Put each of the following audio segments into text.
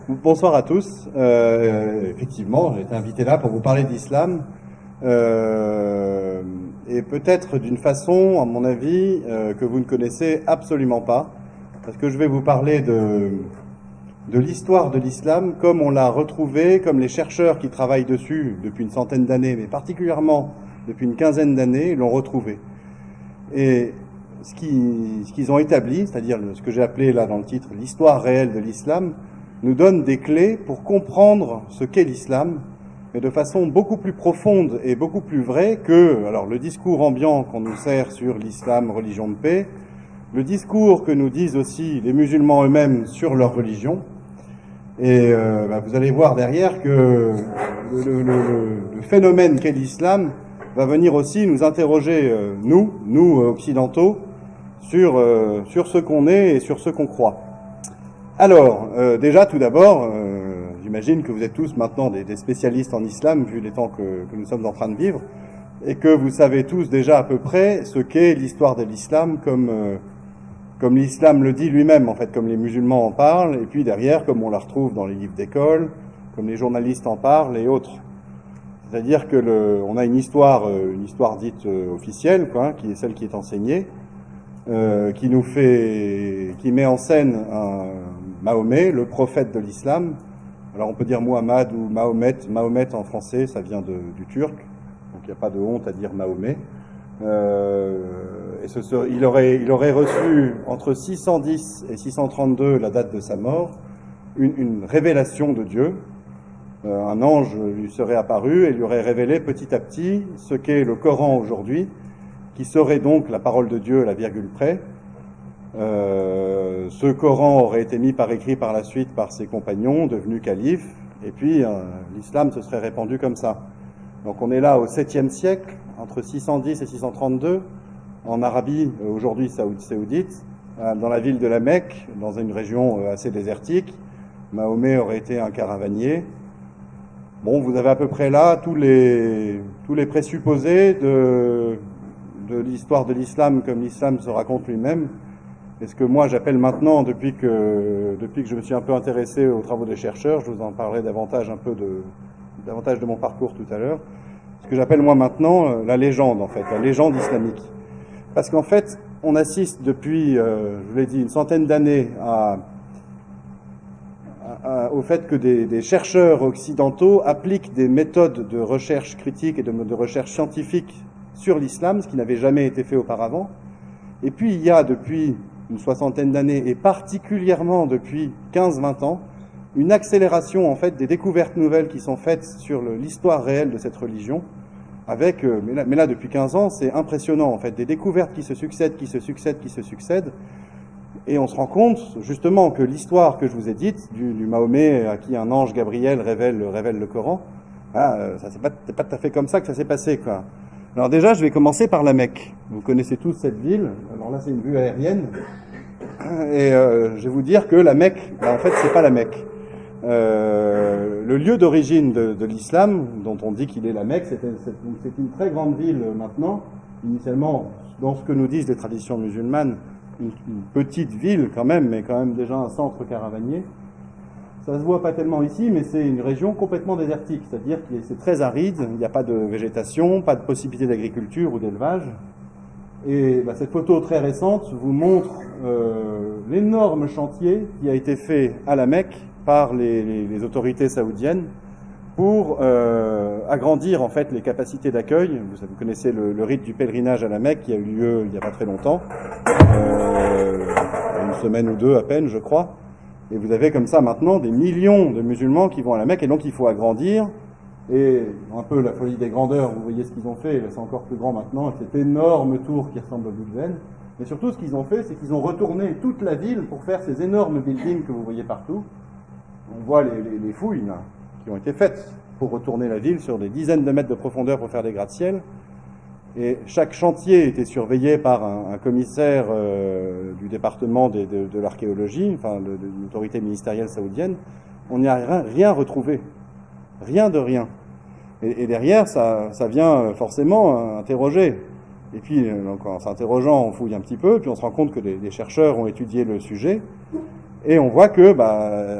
Bonsoir à tous. Effectivement, j'ai été invité là pour vous parler d'islam. Et peut-être d'une façon, à mon avis, que vous ne connaissez absolument pas. Parce que je vais vous parler de l'histoire de l'islam comme on l'a retrouvé, comme les chercheurs qui travaillent dessus depuis une centaine d'années, mais particulièrement depuis une quinzaine d'années, l'ont retrouvé. Et ce qu'ils ont établi, c'est-à-dire ce que j'ai appelé là dans le titre l'histoire réelle de l'islam, nous donne des clés pour comprendre ce qu'est l'islam, mais de façon beaucoup plus profonde et beaucoup plus vraie que alors le discours ambiant qu'on nous sert sur l'islam, religion de paix, le discours que nous disent aussi les musulmans eux-mêmes sur leur religion. Et vous allez voir derrière que le phénomène qu'est l'islam va venir aussi nous interroger, nous occidentaux, sur ce qu'on est et sur ce qu'on croit. Alors, déjà, tout d'abord, j'imagine que vous êtes tous maintenant des spécialistes en islam, vu les temps que nous sommes en train de vivre, et que vous savez tous déjà à peu près ce qu'est l'histoire de l'islam, comme l'islam le dit lui-même, en fait, comme les musulmans en parlent, et puis derrière, comme on la retrouve dans les livres d'école, comme les journalistes en parlent et autres. C'est-à-dire que on a une histoire dite officielle, quoi, qui est celle qui est enseignée, qui met en scène Mahomet, le prophète de l'islam. Alors on peut dire Muhammad ou Mahomet. Mahomet en français, ça vient du turc, donc il n'y a pas de honte à dire Mahomet. Il aurait reçu entre 610 et 632, la date de sa mort, une révélation de Dieu. Un ange lui serait apparu et lui aurait révélé petit à petit ce qu'est le Coran aujourd'hui, qui serait donc la parole de Dieu à la virgule près. Ce Coran aurait été mis par écrit par la suite par ses compagnons, devenus califes, et puis l'islam se serait répandu comme ça. Donc on est là au 7e siècle, entre 610 et 632, en Arabie, aujourd'hui saoudite, dans la ville de la Mecque, dans une région assez désertique. Mahomet aurait été un caravanier. Bon, vous avez à peu près là tous les présupposés de l'histoire de l'islam comme l'islam se raconte lui-même. Et ce que moi j'appelle maintenant, depuis que je me suis un peu intéressé aux travaux des chercheurs, je vous en parlerai davantage de mon parcours tout à l'heure, ce que j'appelle moi maintenant la légende, en fait, la légende islamique. Parce qu'en fait, on assiste depuis, je vous l'ai dit, une centaine d'années au fait que des chercheurs occidentaux appliquent des méthodes de recherche critique et de recherche scientifique sur l'islam, ce qui n'avait jamais été fait auparavant. Et puis il y a depuis une soixantaine d'années, et particulièrement depuis 15-20 ans, une accélération en fait des découvertes nouvelles qui sont faites sur l'histoire réelle de cette religion, avec, mais là depuis 15 ans, c'est impressionnant en fait, des découvertes qui se succèdent, et on se rend compte justement que l'histoire que je vous ai dite, du Mahomet à qui un ange Gabriel révèle le Coran, ça c'est pas tout à fait comme ça que ça s'est passé, quoi. Alors déjà, je vais commencer par la Mecque. Vous connaissez tous cette ville. Alors là, c'est une vue aérienne. Et je vais vous dire que la Mecque, en fait, c'est pas la Mecque. Le lieu d'origine de l'islam, dont on dit qu'il est la Mecque, c'est une très grande ville maintenant. Initialement, dans ce que nous disent les traditions musulmanes, une petite ville quand même, mais quand même déjà un centre caravanier. Ça se voit pas tellement ici, mais c'est une région complètement désertique, c'est-à-dire que c'est très aride, il n'y a pas de végétation, pas de possibilité d'agriculture ou d'élevage. Et cette photo très récente vous montre l'énorme chantier qui a été fait à la Mecque par les autorités saoudiennes pour agrandir en fait les capacités d'accueil. Vous connaissez le rite du pèlerinage à la Mecque qui a eu lieu il n'y a pas très longtemps, une semaine ou deux à peine, je crois. Et vous avez comme ça maintenant des millions de musulmans qui vont à la Mecque, et donc il faut agrandir. Et un peu la folie des grandeurs, vous voyez ce qu'ils ont fait, c'est encore plus grand maintenant, avec cette énorme tour qui ressemble au Big Ben. Mais surtout ce qu'ils ont fait, c'est qu'ils ont retourné toute la ville pour faire ces énormes buildings que vous voyez partout. On voit les fouilles là, qui ont été faites pour retourner la ville sur des dizaines de mètres de profondeur pour faire des gratte-ciel. Et chaque chantier était surveillé par un commissaire du département de l'archéologie, enfin de l'autorité ministérielle saoudienne. On n'y a rien retrouvé. Rien de rien. Et derrière, ça vient forcément interroger. Et puis, en s'interrogeant, on fouille un petit peu, puis on se rend compte que des chercheurs ont étudié le sujet. Et on voit que,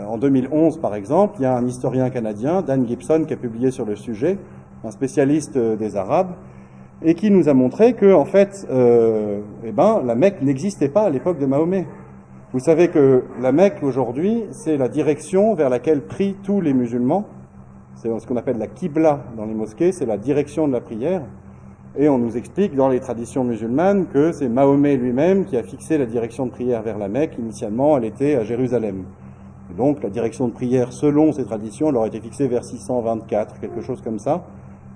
en 2011, par exemple, il y a un historien canadien, Dan Gibson, qui a publié sur le sujet, un spécialiste des Arabes, et qui nous a montré que, en fait, la Mecque n'existait pas à l'époque de Mahomet. Vous savez que la Mecque, aujourd'hui, c'est la direction vers laquelle prient tous les musulmans. C'est ce qu'on appelle la Qibla dans les mosquées, c'est la direction de la prière. Et on nous explique dans les traditions musulmanes que c'est Mahomet lui-même qui a fixé la direction de prière vers la Mecque. Initialement, elle était à Jérusalem. Et donc, la direction de prière, selon ces traditions, elle aurait été fixée vers 624, quelque chose comme ça.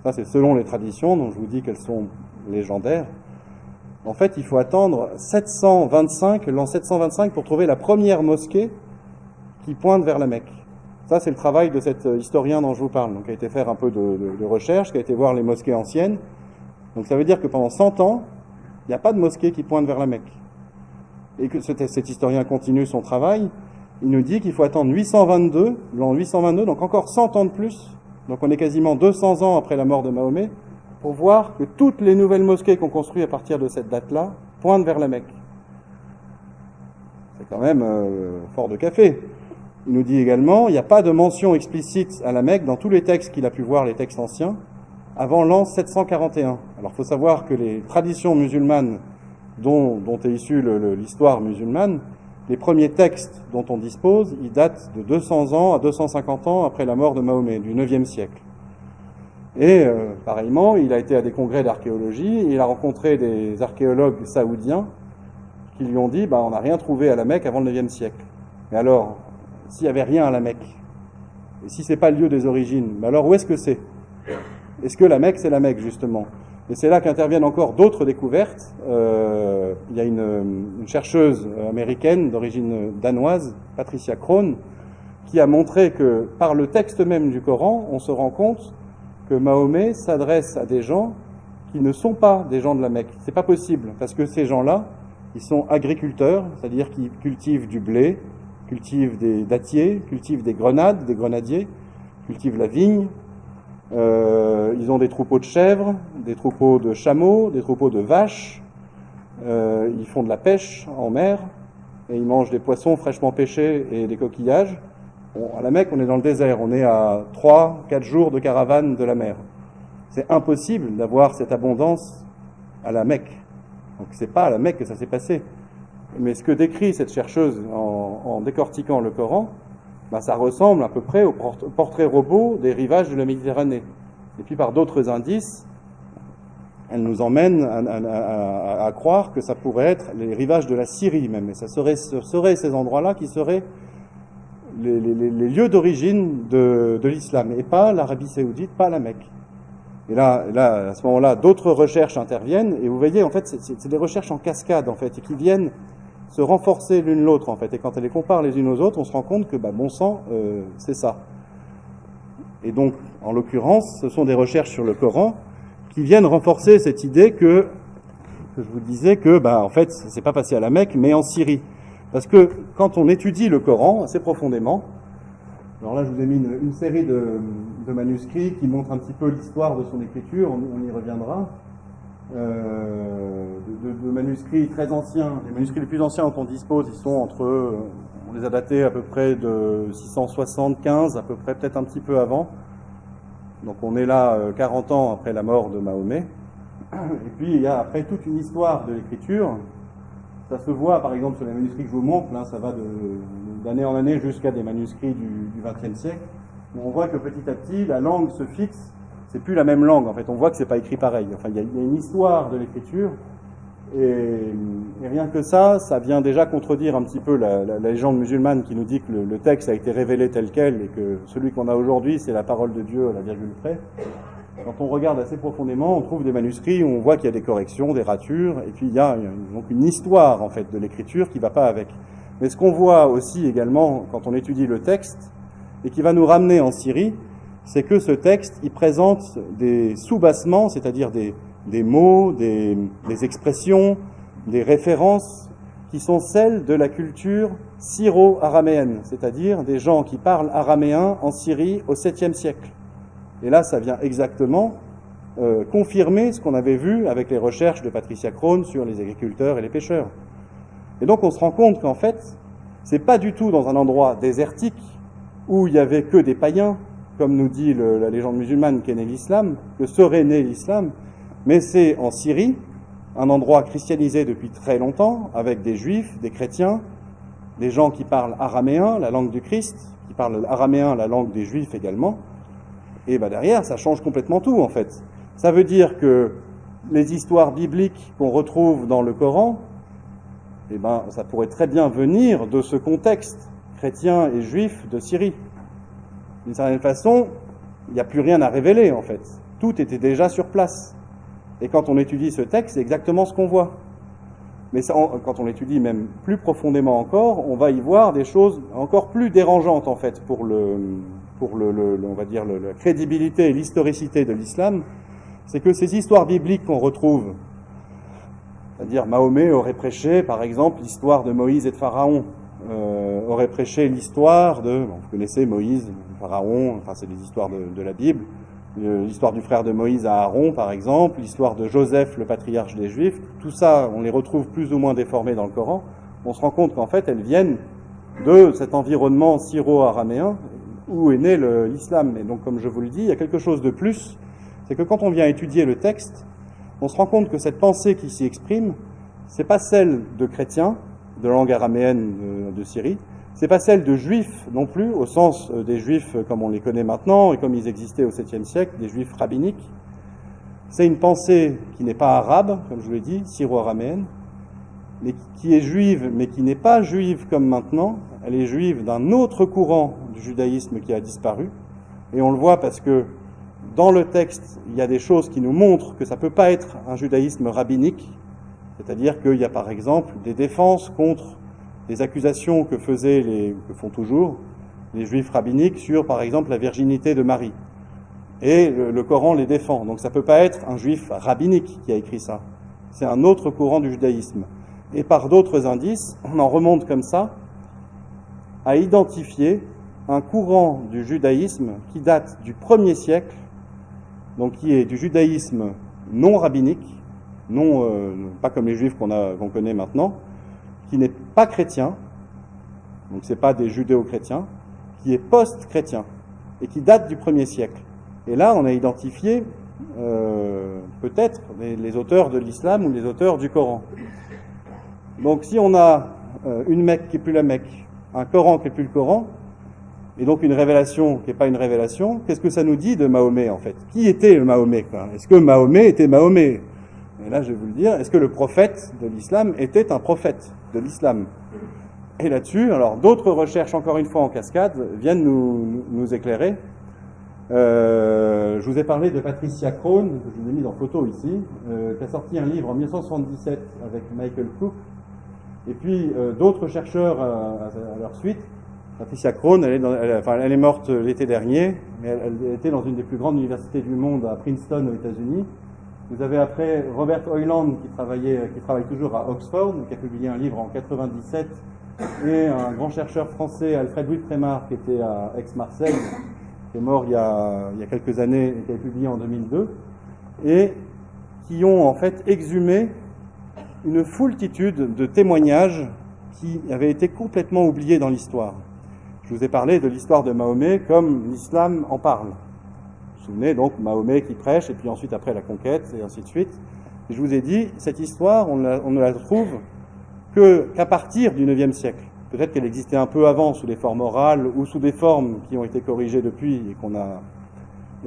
Ça, c'est selon les traditions, donc je vous dis qu'elles sont légendaires. En fait, il faut attendre l'an 725 pour trouver la première mosquée qui pointe vers la Mecque. Ça, c'est le travail de cet historien dont je vous parle, donc qui a été faire un peu de recherche, qui a été voir les mosquées anciennes. Donc ça veut dire que pendant 100 ans, il n'y a pas de mosquée qui pointe vers la Mecque. Et que cet historien continue son travail, il nous dit qu'il faut attendre l'an 822, donc encore 100 ans de plus, donc on est quasiment 200 ans après la mort de Mahomet, pour voir que toutes les nouvelles mosquées qu'on construit à partir de cette date-là pointent vers la Mecque. C'est quand même fort de café. Il nous dit également, il n'y a pas de mention explicite à la Mecque dans tous les textes qu'il a pu voir, les textes anciens, avant l'an 741. Alors il faut savoir que les traditions musulmanes dont est issue l'histoire musulmane, les premiers textes dont on dispose, ils datent de 200 ans à 250 ans après la mort de Mahomet, du 9e siècle. Et pareillement, il a été à des congrès d'archéologie, il a rencontré des archéologues saoudiens qui lui ont dit on n'a rien trouvé à la Mecque avant le 9e siècle. Mais alors, s'il n'y avait rien à la Mecque, et si c'est pas le lieu des origines, alors où est-ce que c'est? Est-ce que la Mecque, c'est la Mecque, justement? Et c'est là qu'interviennent encore d'autres découvertes. Il y a une chercheuse américaine d'origine danoise, Patricia Crone, qui a montré que par le texte même du Coran, on se rend compte que Mahomet s'adresse à des gens qui ne sont pas des gens de la Mecque. C'est pas possible, parce que ces gens-là, ils sont agriculteurs, c'est-à-dire qu'ils cultivent du blé, cultivent des dattiers, cultivent des grenades, des grenadiers, cultivent la vigne. Ils ont des troupeaux de chèvres, des troupeaux de chameaux, des troupeaux de vaches. Ils font de la pêche en mer et ils mangent des poissons fraîchement pêchés et des coquillages. Bon, à la Mecque, on est dans le désert, on est à 3-4 jours de caravane de la mer. C'est impossible d'avoir cette abondance à la Mecque. Donc c'est pas à la Mecque que ça s'est passé. Mais ce que décrit cette chercheuse en décortiquant le Coran, ça ressemble à peu près au portrait robot des rivages de la Méditerranée. Et puis par d'autres indices, elle nous emmène à croire que ça pourrait être les rivages de la Syrie même. Et ce seraient ces endroits-là qui seraient les lieux d'origine de l'islam, et pas l'Arabie Saoudite, pas la Mecque. Et là, à ce moment-là, d'autres recherches interviennent, et vous voyez, en fait, c'est des recherches en cascade, en fait, et qui viennent se renforcer l'une l'autre, en fait. Et quand elles les comparent les unes aux autres, on se rend compte que, bon sang, c'est ça. Et donc, en l'occurrence, ce sont des recherches sur le Coran qui viennent renforcer cette idée que je vous disais que, en fait, ça s'est pas passé à la Mecque, mais en Syrie. Parce que quand on étudie le Coran assez profondément, alors là je vous ai mis une série de manuscrits qui montrent un petit peu l'histoire de son écriture, on y reviendra, de manuscrits très anciens. Les manuscrits les plus anciens dont on dispose, ils sont on les a datés à peu près de 675, à peu près, peut-être un petit peu avant. Donc on est là 40 ans après la mort de Mahomet. Et puis il y a après toute une histoire de l'écriture. Ça se voit par exemple sur les manuscrits que je vous montre, là ça va d'année en année jusqu'à des manuscrits du XXe siècle, où on voit que petit à petit la langue se fixe, c'est plus la même langue en fait, on voit que c'est pas écrit pareil. Enfin il y a une histoire de l'écriture, et rien que ça vient déjà contredire un petit peu la légende musulmane qui nous dit que le texte a été révélé tel quel, et que celui qu'on a aujourd'hui c'est la parole de Dieu à la virgule près. Quand on regarde assez profondément, on trouve des manuscrits où on voit qu'il y a des corrections, des ratures, et puis il y a donc une histoire en fait de l'écriture qui ne va pas avec. Mais ce qu'on voit aussi également quand on étudie le texte, et qui va nous ramener en Syrie, c'est que ce texte, il présente des sous-bassements, c'est-à-dire des mots, des expressions, des références qui sont celles de la culture syro-araméenne, c'est-à-dire des gens qui parlent araméen en Syrie au 7e siècle. Et là, ça vient exactement confirmer ce qu'on avait vu avec les recherches de Patricia Crone sur les agriculteurs et les pêcheurs. Et donc, on se rend compte qu'en fait, c'est pas du tout dans un endroit désertique où il y avait que des païens, comme nous dit la légende musulmane qu'est né l'islam, que serait né l'islam, mais c'est en Syrie, un endroit christianisé depuis très longtemps, avec des juifs, des chrétiens, des gens qui parlent araméen, la langue du Christ, qui parlent araméen, la langue des juifs également. Et derrière, ça change complètement tout, en fait. Ça veut dire que les histoires bibliques qu'on retrouve dans le Coran, ça pourrait très bien venir de ce contexte chrétien et juif de Syrie. D'une certaine façon, il n'y a plus rien à révéler, en fait. Tout était déjà sur place. Et quand on étudie ce texte, c'est exactement ce qu'on voit. Mais ça, quand on l'étudie même plus profondément encore, on va y voir des choses encore plus dérangeantes, en fait, pour on va dire, la crédibilité et l'historicité de l'islam. C'est que ces histoires bibliques qu'on retrouve, c'est-à-dire Mahomet aurait prêché, par exemple, l'histoire de Moïse et de Pharaon, aurait prêché l'histoire vous connaissez Moïse, Pharaon, enfin c'est des histoires de la Bible, l'histoire du frère de Moïse à Aaron, par exemple, l'histoire de Joseph, le patriarche des Juifs, tout ça, on les retrouve plus ou moins déformés dans le Coran. On se rend compte qu'en fait, elles viennent de cet environnement syro-araméen où est né l'islam. Et donc, comme je vous le dis, il y a quelque chose de plus, c'est que quand on vient étudier le texte, on se rend compte que cette pensée qui s'y exprime, c'est pas celle de chrétiens, de langue araméenne de Syrie, c'est pas celle de juifs non plus, au sens des juifs comme on les connaît maintenant et comme ils existaient au 7e siècle, des juifs rabbiniques. C'est une pensée qui n'est pas arabe, comme je vous l'ai dit, syro-araméenne, mais qui est juive, mais qui n'est pas juive comme maintenant. Elle est juive d'un autre courant du judaïsme qui a disparu. Et on le voit parce que dans le texte, il y a des choses qui nous montrent que ça ne peut pas être un judaïsme rabbinique. C'est-à-dire qu'il y a par exemple des défenses contre des accusations que font toujours les juifs rabbiniques sur par exemple la virginité de Marie. Et le Coran les défend. Donc ça ne peut pas être un juif rabbinique qui a écrit ça. C'est un autre courant du judaïsme. Et par d'autres indices, on en remonte comme ça à identifier un courant du judaïsme qui date du 1er siècle, donc qui est du judaïsme non rabbinique, pas comme les juifs qu'on connaît maintenant, qui n'est pas chrétien, donc c'est pas des judéo-chrétiens, qui est post-chrétien et qui date du 1er siècle. Et là, on a identifié peut-être les auteurs de l'islam ou les auteurs du Coran. Donc si on a une Mecque qui n'est plus la Mecque, un Coran qui n'est plus le Coran, et donc une révélation qui n'est pas une révélation, qu'est-ce que ça nous dit de Mahomet en fait? Qui était Mahomet, quoi? Est-ce que Mahomet était Mahomet? Et là je vais vous le dire, est-ce que le prophète de l'islam était un prophète de l'islam? Et là-dessus, alors d'autres recherches encore une fois en cascade viennent nous éclairer. Je vous ai parlé de Patricia Crone, que je vous ai mis en photo ici, qui a sorti un livre en 1977 avec Michael Cook, et puis d'autres chercheurs à leur suite. Patricia Crone, elle est morte l'été dernier, mais elle était dans une des plus grandes universités du monde à Princeton aux États-Unis. Vous avez après Robert Hoyland qui travaille toujours à Oxford, qui a publié un livre en 97, et un grand chercheur français, Alfred Louis Prémart, qui était à Aix-Marseille, qui est mort il y a quelques années et qui a été publié en 2002, et qui ont en fait exhumé une foultitude de témoignages qui avaient été complètement oubliés dans l'histoire. Je vous ai parlé de l'histoire de Mahomet comme l'islam en parle. Vous vous souvenez donc Mahomet qui prêche, et puis ensuite après la conquête, et ainsi de suite. Et je vous ai dit, cette histoire, on ne la trouve qu'à partir du 9e siècle. Peut-être qu'elle existait un peu avant sous des formes orales ou sous des formes qui ont été corrigées depuis et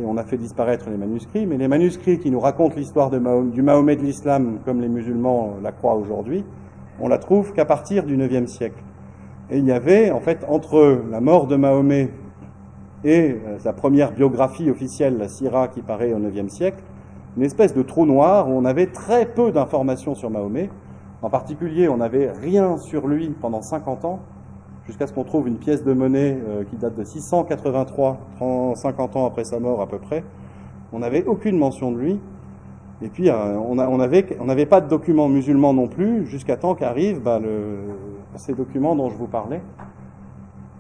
on a fait disparaître les manuscrits. Mais les manuscrits qui nous racontent l'histoire du Mahomet de l'islam, comme les musulmans la croient aujourd'hui, on la trouve qu'à partir du 9e siècle. Et il y avait, en fait, entre la mort de Mahomet et sa première biographie officielle, la Sira, qui paraît au 9e siècle, une espèce de trou noir où on avait très peu d'informations sur Mahomet. En particulier, on n'avait rien sur lui pendant 50 ans, jusqu'à ce qu'on trouve une pièce de monnaie qui date de 683, 50 ans après sa mort à peu près. On n'avait aucune mention de lui. Et puis, on n'avait pas de documents musulmans non plus, jusqu'à temps qu'arrivent ces documents dont je vous parlais.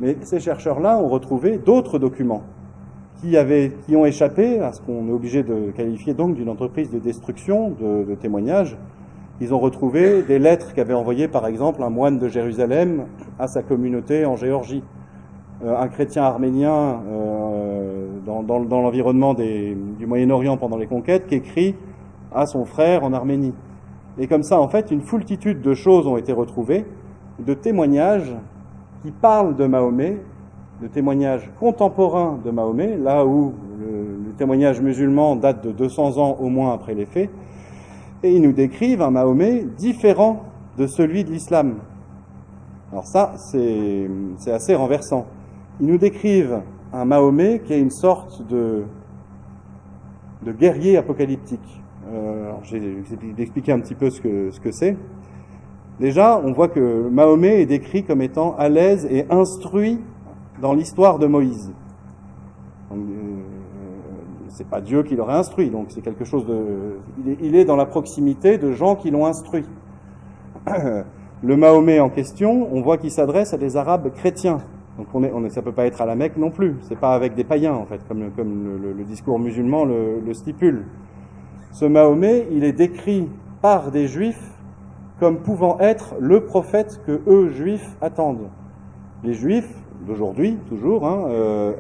Mais ces chercheurs-là ont retrouvé d'autres documents qui ont échappé à ce qu'on est obligé de qualifier donc d'une entreprise de destruction de témoignages, Ils ont retrouvé des lettres qu'avait envoyées, par exemple, un moine de Jérusalem à sa communauté en Géorgie. Un chrétien arménien dans l'environnement du Moyen-Orient pendant les conquêtes qui écrit à son frère en Arménie. Et comme ça, en fait, une foultitude de choses ont été retrouvées, de témoignages qui parlent de Mahomet, de témoignages contemporains de Mahomet, là où le témoignage musulman date de 200 ans au moins après les faits, et ils nous décrivent un Mahomet différent de celui de l'islam. Alors ça, c'est assez renversant. Ils nous décrivent un Mahomet qui est une sorte de guerrier apocalyptique. Je vais expliquer un petit peu ce que c'est. Déjà, on voit que Mahomet est décrit comme étant à l'aise et instruit dans l'histoire de Moïse. C'est pas Dieu qui l'aurait instruit, donc c'est quelque chose de... Il est dans la proximité de gens qui l'ont instruit. Le Mahomet en question, on voit qu'il s'adresse à des Arabes chrétiens. Donc ça peut pas être à la Mecque non plus. C'est pas avec des païens, en fait, comme le discours musulman le stipule. Ce Mahomet, il est décrit par des Juifs comme pouvant être le prophète que eux, Juifs, attendent. Les Juifs, d'aujourd'hui, toujours,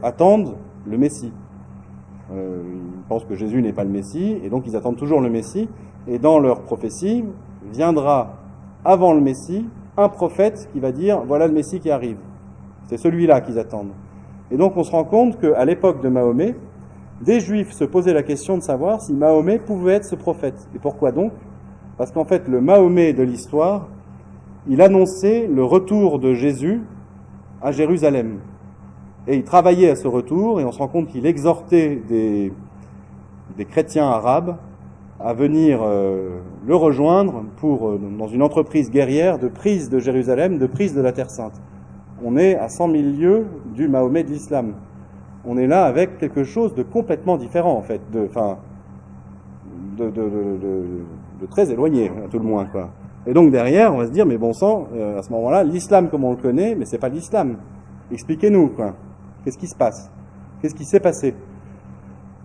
attendent le Messie. Ils pensent que Jésus n'est pas le Messie, et donc ils attendent toujours le Messie. Et dans leur prophétie, viendra, avant le Messie, un prophète qui va dire « voilà le Messie qui arrive ». C'est celui-là qu'ils attendent. Et donc on se rend compte qu'à l'époque de Mahomet, des Juifs se posaient la question de savoir si Mahomet pouvait être ce prophète. Et pourquoi donc ? Parce qu'en fait, le Mahomet de l'histoire, il annonçait le retour de Jésus à Jérusalem. Et il travaillait à ce retour, et on se rend compte qu'il exhortait des chrétiens arabes à venir le rejoindre dans une entreprise guerrière de prise de Jérusalem, de prise de la Terre Sainte. On est à 100 000 lieues du Mahomet de l'islam. On est là avec quelque chose de complètement différent, en fait, de très éloigné, à tout le moins, quoi. Et donc derrière, on va se dire, mais bon sang, à ce moment-là, l'islam comme on le connaît, mais c'est pas l'islam. Expliquez-nous, quoi. Qu'est-ce qui se passe ? Qu'est-ce qui s'est passé ?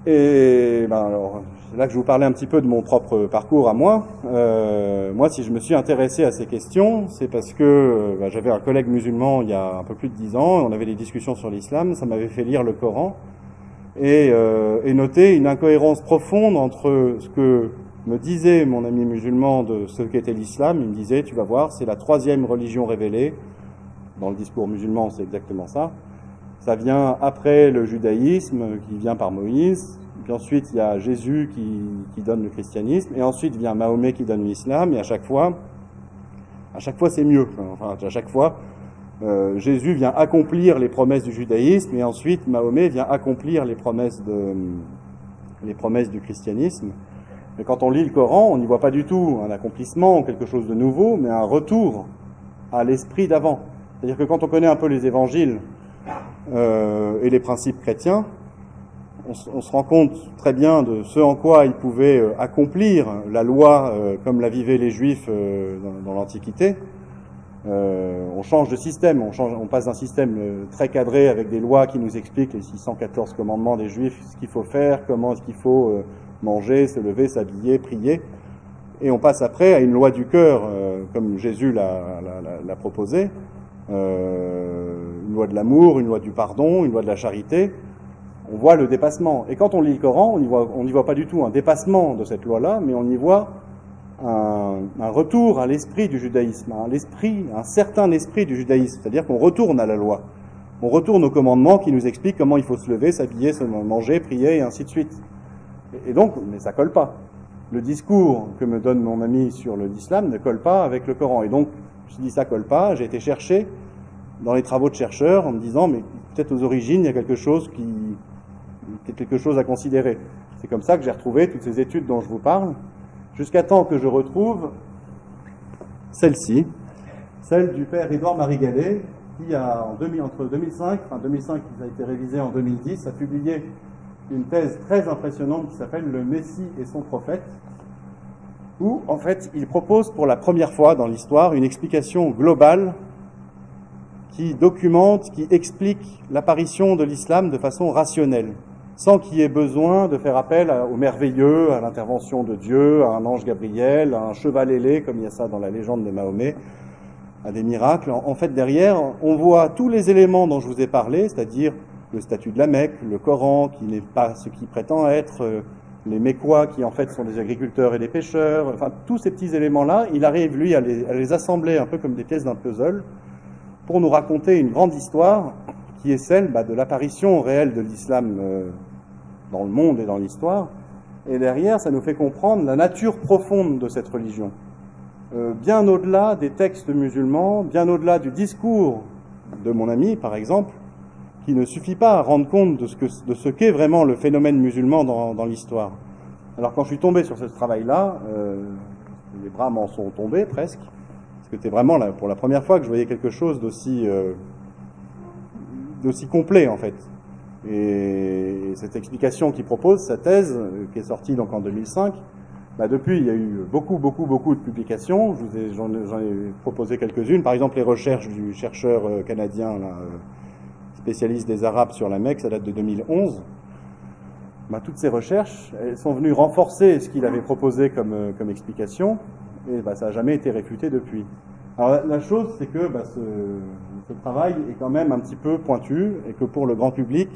Et alors, c'est là que je vous parlais un petit peu de mon propre parcours à moi. Moi, si je me suis intéressé à ces questions, c'est parce que j'avais un collègue musulman il y a un peu plus de 10 ans, on avait des discussions sur l'islam, ça m'avait fait lire le Coran, et noter une incohérence profonde entre ce que me disait mon ami musulman de ce qu'était l'islam. Il me disait, tu vas voir, c'est la 3e religion révélée. Dans le discours musulman, c'est exactement ça. Ça vient après le judaïsme, qui vient par Moïse. Puis ensuite, il y a Jésus qui donne le christianisme. Et ensuite vient Mahomet qui donne l'islam. Et à chaque fois, c'est mieux. Enfin, à chaque fois, Jésus vient accomplir les promesses du judaïsme. Et ensuite, Mahomet vient accomplir les promesses du christianisme. Mais quand on lit le Coran, on n'y voit pas du tout un accomplissement, quelque chose de nouveau, mais un retour à l'esprit d'avant. C'est-à-dire que quand on connaît un peu les évangiles et les principes chrétiens, on se rend compte très bien de ce en quoi ils pouvaient accomplir la loi comme la vivaient les Juifs dans l'Antiquité. On change de système, on passe d'un système très cadré avec des lois qui nous expliquent les 614 commandements des Juifs, ce qu'il faut faire, comment est-ce qu'il faut manger, se lever, s'habiller, prier. Et on passe après à une loi du cœur, comme Jésus l'a proposé, une loi de l'amour, une loi du pardon, une loi de la charité. On voit le dépassement. Et quand on lit le Coran, on n'y voit pas du tout un dépassement de cette loi-là, mais on y voit un retour à l'esprit du judaïsme, un certain esprit du judaïsme. C'est-à-dire qu'on retourne à la loi. On retourne aux commandements qui nous expliquent comment il faut se lever, s'habiller, se manger, prier, et ainsi de suite. Et donc, mais ça colle pas. Le discours que me donne mon ami sur l'islam ne colle pas avec le Coran. Et donc, je dis ça colle pas, j'ai été chercher dans les travaux de chercheurs en me disant, mais peut-être aux origines, il y a quelque chose quelque chose à considérer. C'est comme ça que j'ai retrouvé toutes ces études dont je vous parle, jusqu'à temps que je retrouve celle-ci, celle du père Édouard-Marie Gallet, qui entre 2005, qui a été révisé en 2010, a publié une thèse très impressionnante qui s'appelle « Le Messie et son prophète », où, en fait, il propose pour la première fois dans l'histoire une explication globale qui documente, qui explique l'apparition de l'islam de façon rationnelle. sans qu'il y ait besoin de faire appel au merveilleux, à l'intervention de Dieu, à un ange Gabriel, à un cheval ailé, comme il y a ça dans la légende de Mahomet, à des miracles. En fait, derrière, on voit tous les éléments dont je vous ai parlé, c'est-à-dire le statut de la Mecque, le Coran, qui n'est pas ce qu'il prétend être, les Mécois, qui en fait sont des agriculteurs et des pêcheurs, enfin, tous ces petits éléments-là, il arrive, lui, à les assembler un peu comme des pièces d'un puzzle, pour nous raconter une grande histoire, qui est celle de l'apparition réelle de l'islam dans le monde et dans l'histoire. Et derrière, ça nous fait comprendre la nature profonde de cette religion. Bien au-delà des textes musulmans, bien au-delà du discours de mon ami, par exemple, qui ne suffit pas à rendre compte de ce qu'est vraiment le phénomène musulman dans l'histoire. Alors quand je suis tombé sur ce travail-là, les bras m'en sont tombés presque, parce que c'était vraiment pour la première fois que je voyais quelque chose d'aussi complet en fait. Et cette explication qu'il propose, sa thèse, qui est sortie donc en 2005, depuis il y a eu beaucoup de publications. J'en ai proposé quelques-unes. Par exemple les recherches du chercheur canadien spécialiste des Arabes sur la Mecque, ça date de 2011. Toutes ces recherches, elles sont venues renforcer ce qu'il avait proposé comme explication, et ça n'a jamais été réfuté depuis. Alors la chose, c'est que ce travail est quand même un petit peu pointu, et que pour le grand public,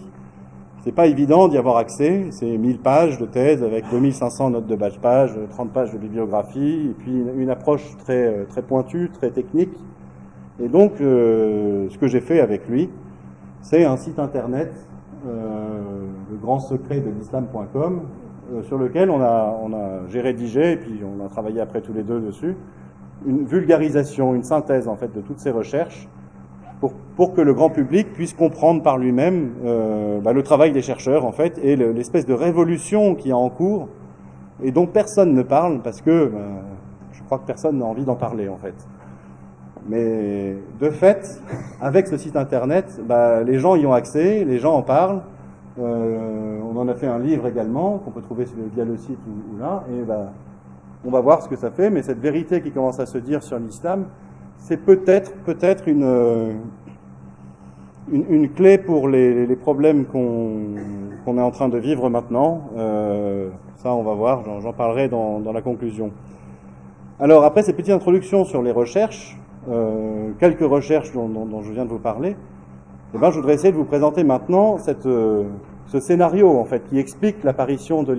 c'est pas évident d'y avoir accès. C'est 1000 pages de thèse avec 2500 notes de bas de page, 30 pages de bibliographie, et puis une approche très pointue, très technique. Et donc, ce que j'ai fait avec lui, c'est un site internet, le grand secret de l'islam.com, sur lequel j'ai rédigé, et puis on a travaillé après tous les deux dessus, une vulgarisation, une synthèse en fait de toutes ces recherches, pour que le grand public puisse comprendre par lui-même le travail des chercheurs en fait, et l'espèce de révolution qui est en cours, et dont personne ne parle, parce que je crois que personne n'a envie d'en parler en fait. Mais de fait, avec ce site internet, les gens y ont accès, les gens en parlent. On en a fait un livre également, qu'on peut trouver via le site ou là, et on va voir ce que ça fait. Mais cette vérité qui commence à se dire sur l'islam, c'est peut-être une clé pour les problèmes qu'on est en train de vivre maintenant. Ça, on va voir, j'en parlerai dans la conclusion. Alors, après cette petite introduction sur les recherches, quelques recherches dont je viens de vous parler, je voudrais essayer de vous présenter maintenant ce scénario en fait qui explique l'apparition de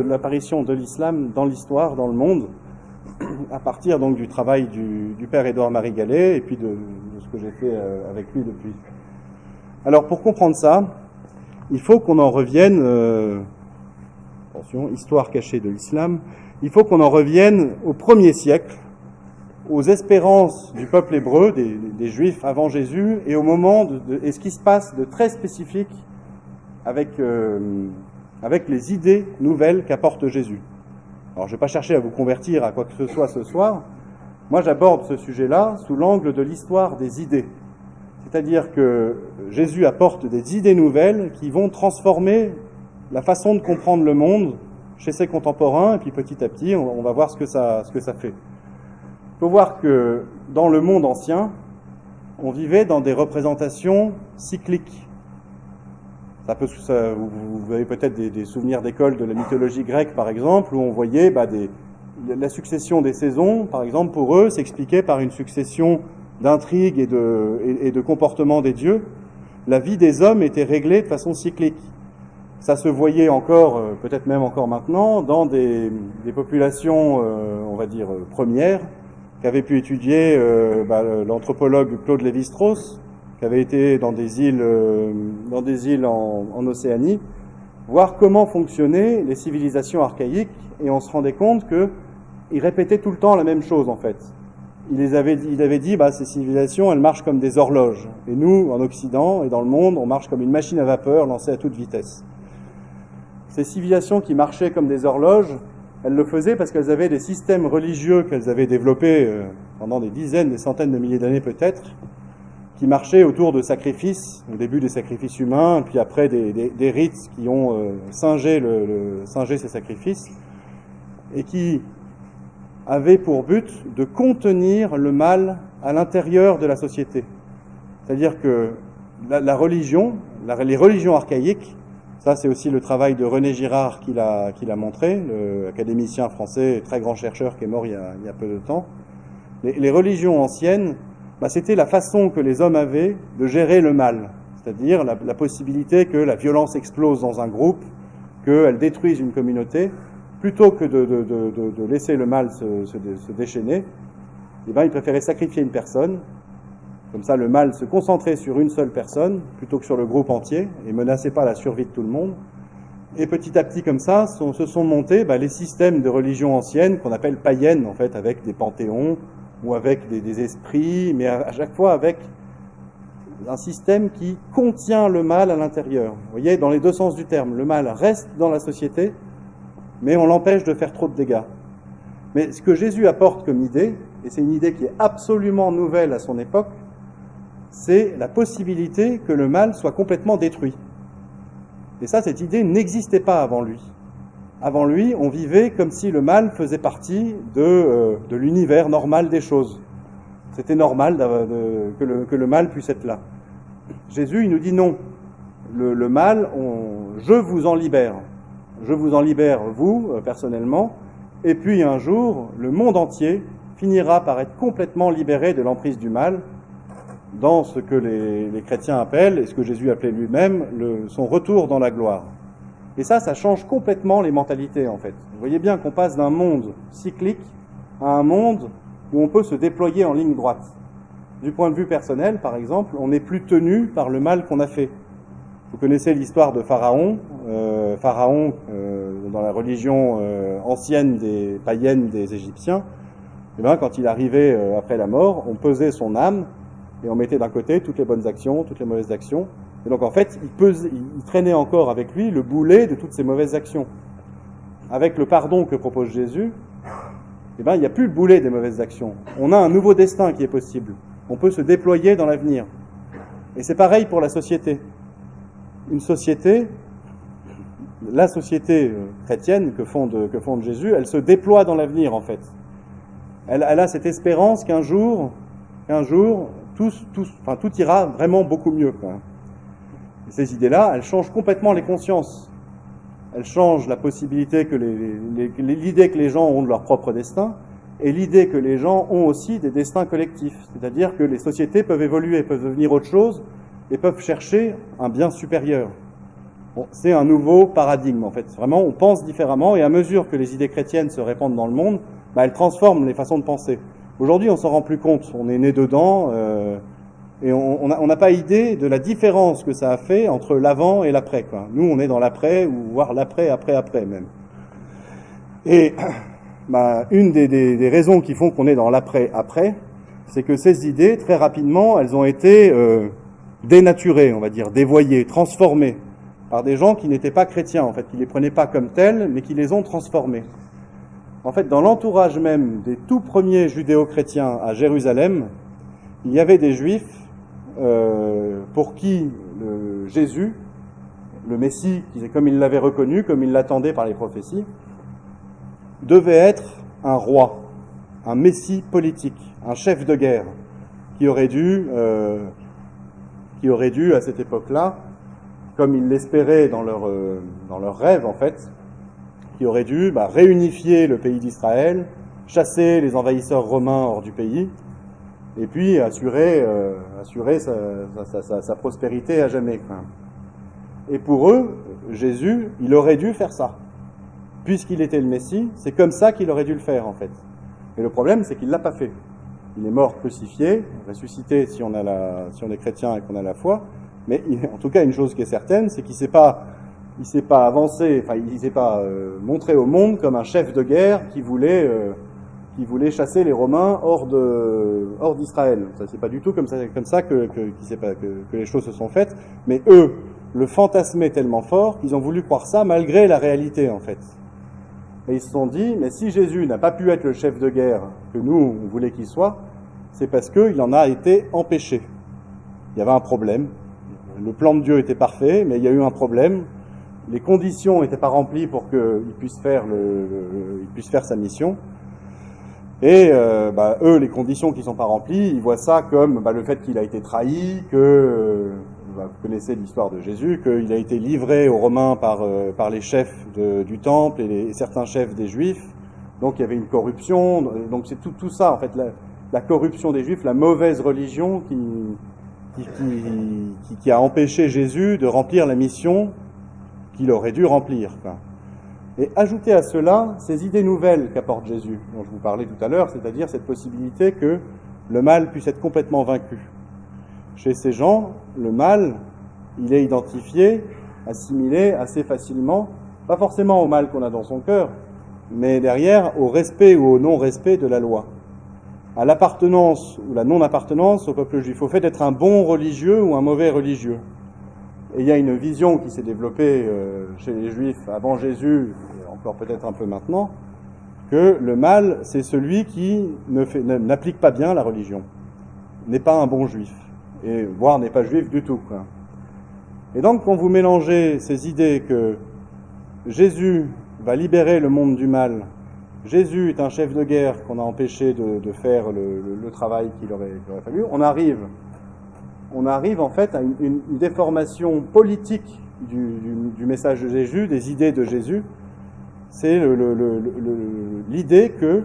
l'apparition de l'islam dans l'histoire, dans le monde, à partir donc du travail du père Édouard-Marie Gallet et puis de ce que j'ai fait avec lui depuis. Alors pour comprendre ça, il faut qu'on en revienne, attention, histoire cachée de l'islam, il faut qu'on en revienne au 1er siècle, aux espérances du peuple hébreu, des Juifs avant Jésus, et au moment et ce qui se passe de très spécifique avec les idées nouvelles qu'apporte Jésus. Alors je ne vais pas chercher à vous convertir à quoi que ce soit ce soir. Moi j'aborde ce sujet-là sous l'angle de l'histoire des idées. C'est-à-dire que Jésus apporte des idées nouvelles qui vont transformer la façon de comprendre le monde chez ses contemporains, et puis petit à petit on va voir ce que ça fait. Il faut voir que dans le monde ancien, on vivait dans des représentations cycliques. Vous avez peut-être des souvenirs d'école de la mythologie grecque, par exemple, où on voyait la succession des saisons, par exemple, pour eux, s'expliquait par une succession d'intrigues et de comportements des dieux. La vie des hommes était réglée de façon cyclique. Ça se voyait encore, peut-être même encore maintenant, dans des populations, on va dire, premières, qu'avait pu étudier l'anthropologue Claude Lévi-Strauss, qui avait été dans des îles en Océanie, voir comment fonctionnaient les civilisations archaïques, et on se rendait compte qu'ils répétaient tout le temps la même chose en fait. Il avait dit ces civilisations, elles marchent comme des horloges, et nous, en Occident et dans le monde, on marche comme une machine à vapeur lancée à toute vitesse. Ces civilisations qui marchaient comme des horloges, elles le faisaient parce qu'elles avaient des systèmes religieux qu'elles avaient développés pendant des dizaines, des centaines de milliers d'années peut-être, qui marchaient autour de sacrifices, au début des sacrifices humains, puis après des rites qui ont singé ces sacrifices, et qui avaient pour but de contenir le mal à l'intérieur de la société. C'est-à-dire que les religions archaïques Ça, c'est aussi le travail de René Girard qui l'a montré, l'académicien français, très grand chercheur qui est mort il y a peu de temps. Les religions anciennes, c'était la façon que les hommes avaient de gérer le mal, c'est-à-dire la possibilité que la violence explose dans un groupe, qu'elle détruise une communauté, plutôt que de laisser le mal se déchaîner. Ils préféraient sacrifier une personne. Comme ça, le mal se concentrait sur une seule personne, plutôt que sur le groupe entier, et menaçait pas la survie de tout le monde. Et petit à petit, comme ça, se sont montés les systèmes de religion ancienne, qu'on appelle païennes, en fait, avec des panthéons, ou avec des esprits, mais à chaque fois avec un système qui contient le mal à l'intérieur. Vous voyez, dans les deux sens du terme, le mal reste dans la société, mais on l'empêche de faire trop de dégâts. Mais ce que Jésus apporte comme idée, et c'est une idée qui est absolument nouvelle à son époque, c'est la possibilité que le mal soit complètement détruit. Et ça, cette idée n'existait pas avant lui. Avant lui, on vivait comme si le mal faisait partie de l'univers normal des choses. C'était normal que le mal puisse être là. Jésus, il nous dit non. Le mal, je vous en libère. Je vous en libère, vous, personnellement. Et puis un jour, le monde entier finira par être complètement libéré de l'emprise du mal, dans ce que les chrétiens appellent, et ce que Jésus appelait lui-même, son retour dans la gloire. Et ça change complètement les mentalités, en fait. Vous voyez bien qu'on passe d'un monde cyclique à un monde où on peut se déployer en ligne droite. Du point de vue personnel, par exemple, on n'est plus tenu par le mal qu'on a fait. Vous connaissez l'histoire de Pharaon. Pharaon, dans la religion ancienne païenne des Égyptiens, quand il arrivait après la mort, on pesait son âme, et on mettait d'un côté toutes les bonnes actions, toutes les mauvaises actions. Et donc en fait, il traînait encore avec lui le boulet de toutes ces mauvaises actions. Avec le pardon que propose Jésus, il n'y a plus le boulet des mauvaises actions. On a un nouveau destin qui est possible. On peut se déployer dans l'avenir. Et c'est pareil pour la société. Une société, la société chrétienne que fonde Jésus, elle se déploie dans l'avenir en fait. Elle a cette espérance qu'un jour, tout ira vraiment beaucoup mieux. Et ces idées-là, elles changent complètement les consciences. Elles changent la possibilité que l'idée que les gens ont de leur propre destin, et l'idée que les gens ont aussi des destins collectifs. C'est-à-dire que les sociétés peuvent évoluer, peuvent devenir autre chose, et peuvent chercher un bien supérieur. Bon, c'est un nouveau paradigme, en fait. Vraiment, on pense différemment, et à mesure que les idées chrétiennes se répandent dans le monde, elles transforment les façons de penser. Aujourd'hui, on s'en rend plus compte. On est né dedans, et on n'a pas idée de la différence que ça a fait entre l'avant et l'après, quoi. Nous, on est dans l'après, ou voire l'après, après même. Et une des raisons qui font qu'on est dans l'après, c'est que ces idées, très rapidement, elles ont été dénaturées, on va dire, dévoyées, transformées, par des gens qui n'étaient pas chrétiens, en fait, qui les prenaient pas comme telles, mais qui les ont transformées. En fait, dans l'entourage même des tout premiers judéo-chrétiens à Jérusalem, il y avait des juifs pour qui Jésus, le Messie, comme il l'avait reconnu, comme il l'attendait par les prophéties, devait être un roi, un Messie politique, un chef de guerre, qui aurait dû à cette époque-là, comme ils l'espéraient dans leur rêve en fait, qui aurait dû réunifier le pays d'Israël, chasser les envahisseurs romains hors du pays, et puis assurer sa prospérité à jamais. Et pour eux, Jésus, il aurait dû faire ça. Puisqu'il était le Messie, c'est comme ça qu'il aurait dû le faire en fait. Et le problème, c'est qu'il ne l'a pas fait. Il est mort crucifié, ressuscité si on est chrétien et qu'on a la foi, mais en tout cas, une chose qui est certaine, c'est qu'il s'est pas avancé, il s'est pas montré au monde comme un chef de guerre qui voulait chasser les Romains hors d'Israël. Ça, c'est pas du tout comme ça que les choses se sont faites, mais eux le fantasmaient tellement fort qu'ils ont voulu croire ça malgré la réalité en fait. Et ils se sont dit, mais si Jésus n'a pas pu être le chef de guerre que nous on voulait qu'il soit, c'est parce qu'il en a été empêché. Il y avait un problème. Le plan de Dieu était parfait, mais il y a eu un problème. Les conditions n'étaient pas remplies pour qu'il puisse faire sa mission. Et eux, les conditions qui ne sont pas remplies, ils voient ça comme le fait qu'il a été trahi, que vous connaissez l'histoire de Jésus, qu'il a été livré aux Romains par les chefs du temple et certains chefs des Juifs. Donc il y avait une corruption. Donc c'est tout ça, en fait, la corruption des Juifs, la mauvaise religion qui a empêché Jésus de remplir la mission qu'il aurait dû remplir. Et ajouter à cela ces idées nouvelles qu'apporte Jésus, dont je vous parlais tout à l'heure, c'est-à-dire cette possibilité que le mal puisse être complètement vaincu. Chez ces gens, le mal, il est identifié, assimilé assez facilement, pas forcément au mal qu'on a dans son cœur, mais derrière au respect ou au non-respect de la loi, à l'appartenance ou la non-appartenance au peuple juif, au fait d'être un bon religieux ou un mauvais religieux. Et il y a une vision qui s'est développée chez les Juifs avant Jésus, et encore peut-être un peu maintenant, que le mal, c'est celui qui n'applique pas bien la religion, n'est pas un bon juif, et voire n'est pas juif du tout, quoi. Et donc, quand vous mélangez ces idées que Jésus va libérer le monde du mal, Jésus est un chef de guerre qu'on a empêché de faire le travail qu'il aurait fallu, on arrive en fait à une déformation politique du message de Jésus, des idées de Jésus. C'est l'idée que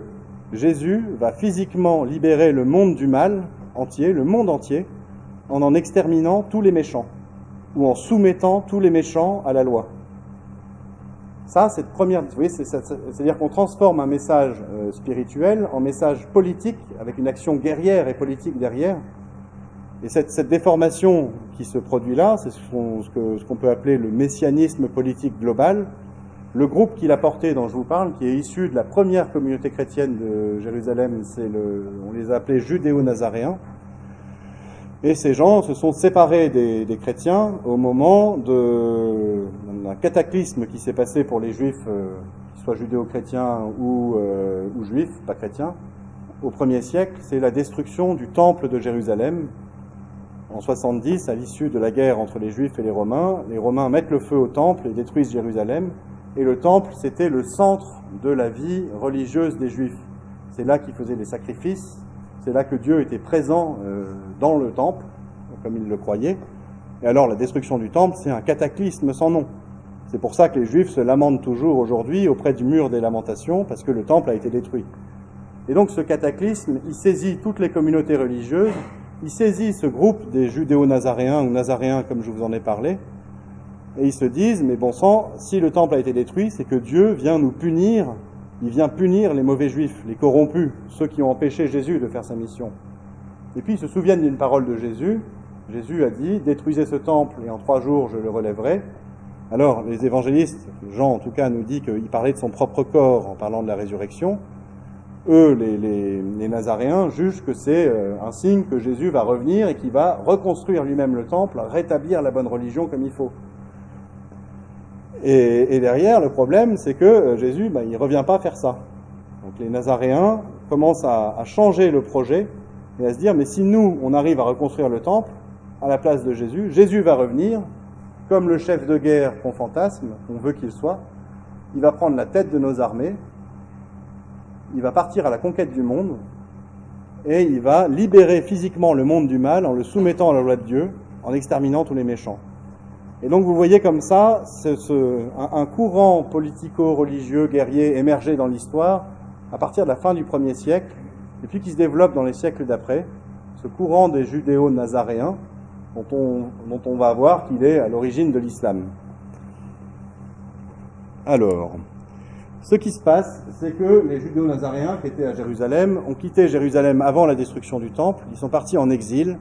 Jésus va physiquement libérer le monde du mal entier, le monde entier, en exterminant tous les méchants, ou en soumettant tous les méchants à la loi. Ça, cette première, vous voyez, c'est-à-dire qu'on transforme un message spirituel en message politique, avec une action guerrière et politique derrière. Et cette déformation qui se produit là, c'est ce qu'on peut appeler le messianisme politique global. Le groupe qui l'a porté, dont je vous parle, qui est issu de la première communauté chrétienne de Jérusalem, on les a appelés judéo-nazaréens. Et ces gens se sont séparés des chrétiens au moment d'un cataclysme qui s'est passé pour les juifs, qu'ils soient judéo-chrétiens ou juifs, pas chrétiens, au 1er siècle. C'est la destruction du temple de Jérusalem. En 70, à l'issue de la guerre entre les Juifs et les Romains mettent le feu au temple et détruisent Jérusalem. Et le temple, c'était le centre de la vie religieuse des Juifs. C'est là qu'ils faisaient les sacrifices, c'est là que Dieu était présent dans le temple, comme ils le croyaient. Et alors la destruction du temple, c'est un cataclysme sans nom. C'est pour ça que les Juifs se lamentent toujours aujourd'hui auprès du mur des lamentations, parce que le temple a été détruit. Et donc ce cataclysme, il saisit toutes les communautés religieuses, il saisit ce groupe des judéo-nazaréens ou nazaréens comme je vous en ai parlé, et ils se disent, mais bon sang, si le temple a été détruit, c'est que Dieu vient nous punir, il vient punir les mauvais juifs, les corrompus, ceux qui ont empêché Jésus de faire sa mission. Et puis ils se souviennent d'une parole de Jésus. Jésus a dit, détruisez ce temple et en 3 jours je le relèverai. Alors les évangélistes, Jean en tout cas nous dit qu'il parlait de son propre corps en parlant de la résurrection. Eux, les Nazaréens, jugent que c'est un signe que Jésus va revenir et qu'il va reconstruire lui-même le temple, rétablir la bonne religion comme il faut. Et derrière, le problème, c'est que Jésus, il ne revient pas faire ça. Donc les Nazaréens commencent à changer le projet et à se dire, mais si nous, on arrive à reconstruire le temple à la place de Jésus, Jésus va revenir, comme le chef de guerre qu'on fantasme, qu'on veut qu'il soit, il va prendre la tête de nos armées, il va partir à la conquête du monde, et il va libérer physiquement le monde du mal en le soumettant à la loi de Dieu, en exterminant tous les méchants. Et donc vous voyez comme ça, un courant politico-religieux, guerrier, émergé dans l'histoire, à partir de la fin du 1er siècle, et puis qui se développe dans les siècles d'après, ce courant des judéo-nazaréens, dont on va voir qu'il est à l'origine de l'islam. Alors, ce qui se passe, c'est que les judéo-nazaréens qui étaient à Jérusalem ont quitté Jérusalem avant la destruction du temple, ils sont partis en exil.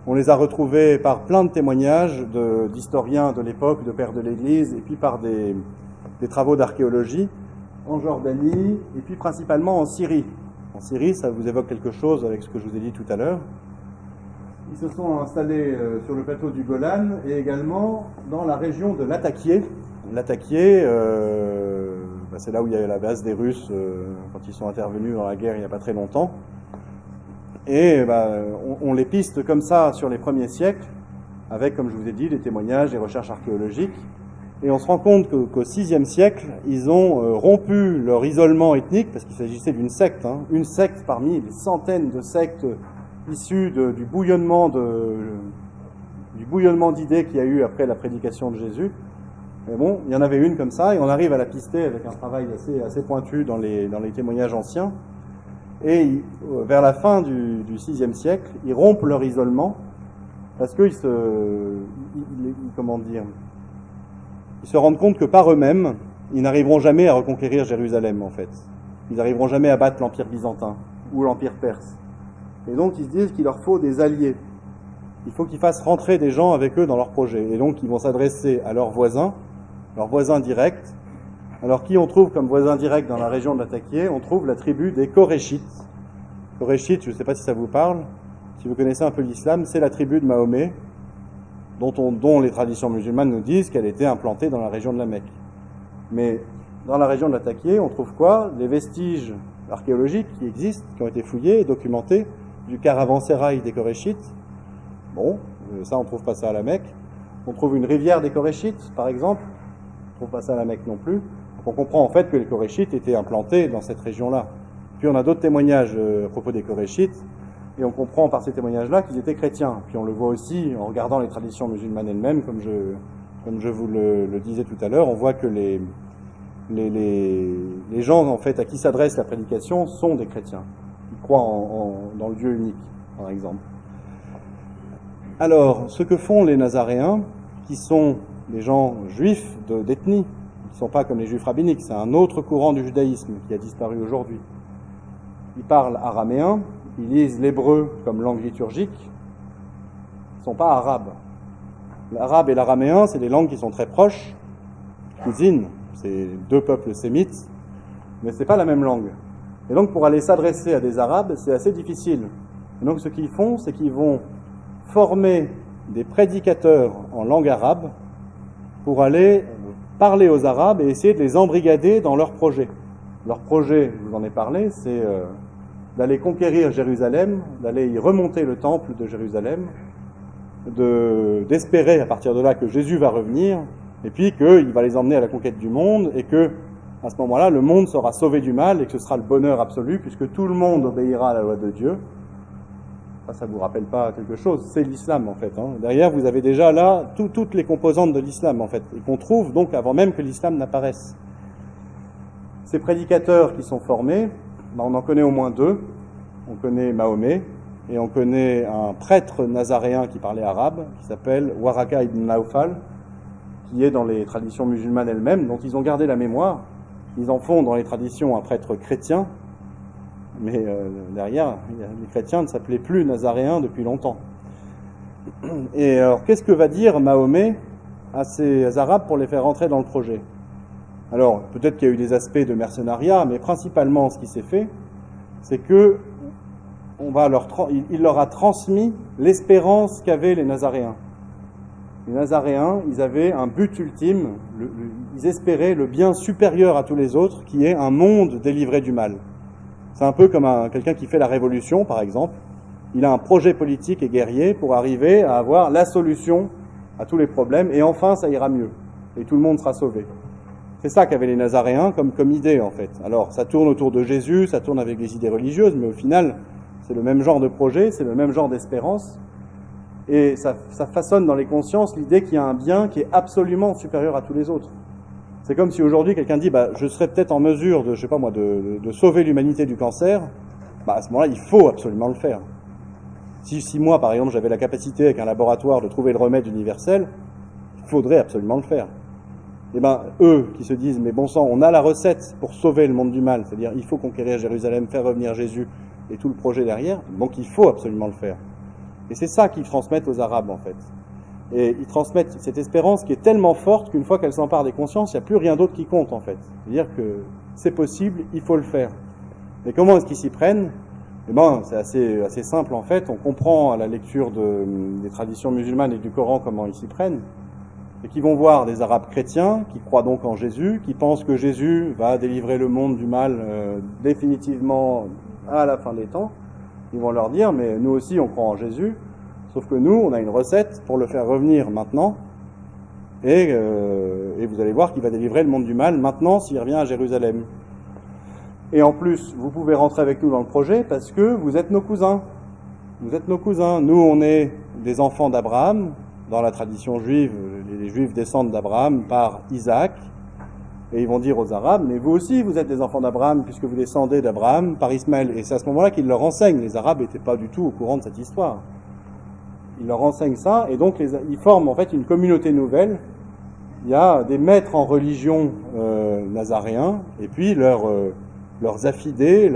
On les a retrouvés par plein de témoignages d'historiens de l'époque, de pères de l'Église, et puis par des travaux d'archéologie en Jordanie, et puis principalement en Syrie. En Syrie, ça vous évoque quelque chose avec ce que je vous ai dit tout à l'heure. Ils se sont installés sur le plateau du Golan, et également dans la région de Latakié. Latakié, c'est là où il y a la base des Russes quand ils sont intervenus dans la guerre il n'y a pas très longtemps. Et on les piste comme ça sur les premiers siècles, avec, comme je vous ai dit, des témoignages, des recherches archéologiques. Et on se rend compte qu'au VIe siècle, ils ont rompu leur isolement ethnique, parce qu'il s'agissait d'une secte, une secte parmi les centaines de sectes issues du bouillonnement du bouillonnement d'idées qu'il y a eu après la prédication de Jésus. Mais bon, il y en avait une comme ça, et on arrive à la pister avec un travail assez pointu dans les témoignages anciens. Et vers la fin du VIe siècle, ils rompent leur isolement, parce qu'ils se rendent compte que par eux-mêmes, ils n'arriveront jamais à reconquérir Jérusalem, en fait. Ils n'arriveront jamais à battre l'Empire byzantin ou l'Empire perse. Et donc, ils se disent qu'il leur faut des alliés. Il faut qu'ils fassent rentrer des gens avec eux dans leur projet. Et donc, ils vont s'adresser à leurs voisins directs. Alors, qui on trouve comme voisin direct dans la région de l'Atakié? On trouve la tribu des Koréchites. Koréchites, je ne sais pas si ça vous parle. Si vous connaissez un peu l'islam, c'est la tribu de Mahomet, dont les traditions musulmanes nous disent qu'elle était implantée dans la région de la Mecque. Mais dans la région de l'Atakié, on trouve quoi? Les vestiges archéologiques qui existent, qui ont été fouillés et documentés, du caravansérail des Koréchites. Bon, ça on trouve pas ça à la Mecque. On trouve une rivière des Koréchites, par exemple. On trouve pas ça à la Mecque non plus. Donc on comprend en fait que les Koréchites étaient implantés dans cette région-là. Puis on a d'autres témoignages à propos des Koréchites, et on comprend par ces témoignages-là qu'ils étaient chrétiens. Puis on le voit aussi en regardant les traditions musulmanes elles-mêmes, comme je vous le disais tout à l'heure, on voit que les gens en fait à qui s'adresse la prédication sont des chrétiens. Ils croient dans le Dieu unique, par exemple. Alors, ce que font les Nazaréens, qui sont des gens juifs d'ethnie, qui ne sont pas comme les juifs rabbiniques, c'est un autre courant du judaïsme qui a disparu aujourd'hui. Ils parlent araméen, ils lisent l'hébreu comme langue liturgique, ils ne sont pas arabes. L'arabe et l'araméen, c'est des langues qui sont très proches, cousines, c'est deux peuples sémites, mais c'est pas la même langue. Et donc pour aller s'adresser à des arabes, c'est assez difficile. Et donc ce qu'ils font, c'est qu'ils vont former des prédicateurs en langue arabe pour aller parler aux arabes et essayer de les embrigader dans leur projet. Leur projet, je vous en ai parlé, c'est d'aller conquérir Jérusalem, d'aller y remonter le temple de Jérusalem, d'espérer à partir de là que Jésus va revenir, et puis qu'il va les emmener à la conquête du monde, et que à ce moment-là, le monde sera sauvé du mal, et que ce sera le bonheur absolu, puisque tout le monde obéira à la loi de Dieu. Ça vous rappelle pas quelque chose? C'est l'islam, en fait. Derrière, vous avez déjà là toutes les composantes de l'islam, en fait, et qu'on trouve donc avant même que l'islam n'apparaisse. Ces prédicateurs qui sont formés, on en connaît au moins deux. On connaît Mahomet, et on connaît un prêtre nazaréen qui parlait arabe, qui s'appelle Waraka ibn Naufal, qui est dans les traditions musulmanes elles-mêmes, dont ils ont gardé la mémoire. Ils en font dans les traditions un prêtre chrétien, mais derrière, les chrétiens ne s'appelaient plus nazaréens depuis longtemps. Et alors, qu'est-ce que va dire Mahomet à ces Arabes pour les faire rentrer dans le projet? Alors, peut-être qu'il y a eu des aspects de mercenariat, mais principalement, ce qui s'est fait, c'est que il leur a transmis l'espérance qu'avaient les Nazaréens. Les Nazaréens, ils avaient un but ultime, ils espéraient le bien supérieur à tous les autres, qui est un monde délivré du mal. C'est un peu comme quelqu'un qui fait la révolution, par exemple. Il a un projet politique et guerrier pour arriver à avoir la solution à tous les problèmes, et enfin ça ira mieux, et tout le monde sera sauvé. C'est ça qu'avaient les Nazaréens comme idée, en fait. Alors, ça tourne autour de Jésus, ça tourne avec des idées religieuses, mais au final, c'est le même genre de projet, c'est le même genre d'espérance, et ça façonne dans les consciences l'idée qu'il y a un bien qui est absolument supérieur à tous les autres. C'est comme si aujourd'hui quelqu'un dit, je serais peut-être en mesure de sauver l'humanité du cancer, à ce moment-là, il faut absolument le faire. Si moi, par exemple, j'avais la capacité avec un laboratoire de trouver le remède universel, il faudrait absolument le faire. Et eux qui se disent, mais bon sang, on a la recette pour sauver le monde du mal, c'est-à-dire il faut conquérir Jérusalem, faire revenir Jésus et tout le projet derrière, donc il faut absolument le faire. Et c'est ça qu'ils transmettent aux Arabes, en fait. Et ils transmettent cette espérance qui est tellement forte qu'une fois qu'elle s'empare des consciences, il n'y a plus rien d'autre qui compte, en fait. C'est-à-dire que c'est possible, il faut le faire. Et comment est-ce qu'ils s'y prennent? C'est assez simple, en fait. On comprend à la lecture des traditions musulmanes et du Coran comment ils s'y prennent. Et qui vont voir des Arabes chrétiens, qui croient donc en Jésus, qui pensent que Jésus va délivrer le monde du mal définitivement à la fin des temps. Ils vont leur dire, mais nous aussi on croit en Jésus, sauf que nous, on a une recette pour le faire revenir maintenant, et vous allez voir qu'il va délivrer le monde du mal maintenant s'il revient à Jérusalem. Et en plus, vous pouvez rentrer avec nous dans le projet parce que vous êtes nos cousins. Vous êtes nos cousins. Nous, on est des enfants d'Abraham, dans la tradition juive, les Juifs descendent d'Abraham par Isaac, et ils vont dire aux Arabes, mais vous aussi vous êtes des enfants d'Abraham puisque vous descendez d'Abraham par Ismaël. Et c'est à ce moment-là qu'ils leur enseignent. Les Arabes n'étaient pas du tout au courant de cette histoire. Ils leur enseignent ça, et donc ils forment en fait une communauté nouvelle. Il y a des maîtres en religion nazaréens, et puis leurs affidés,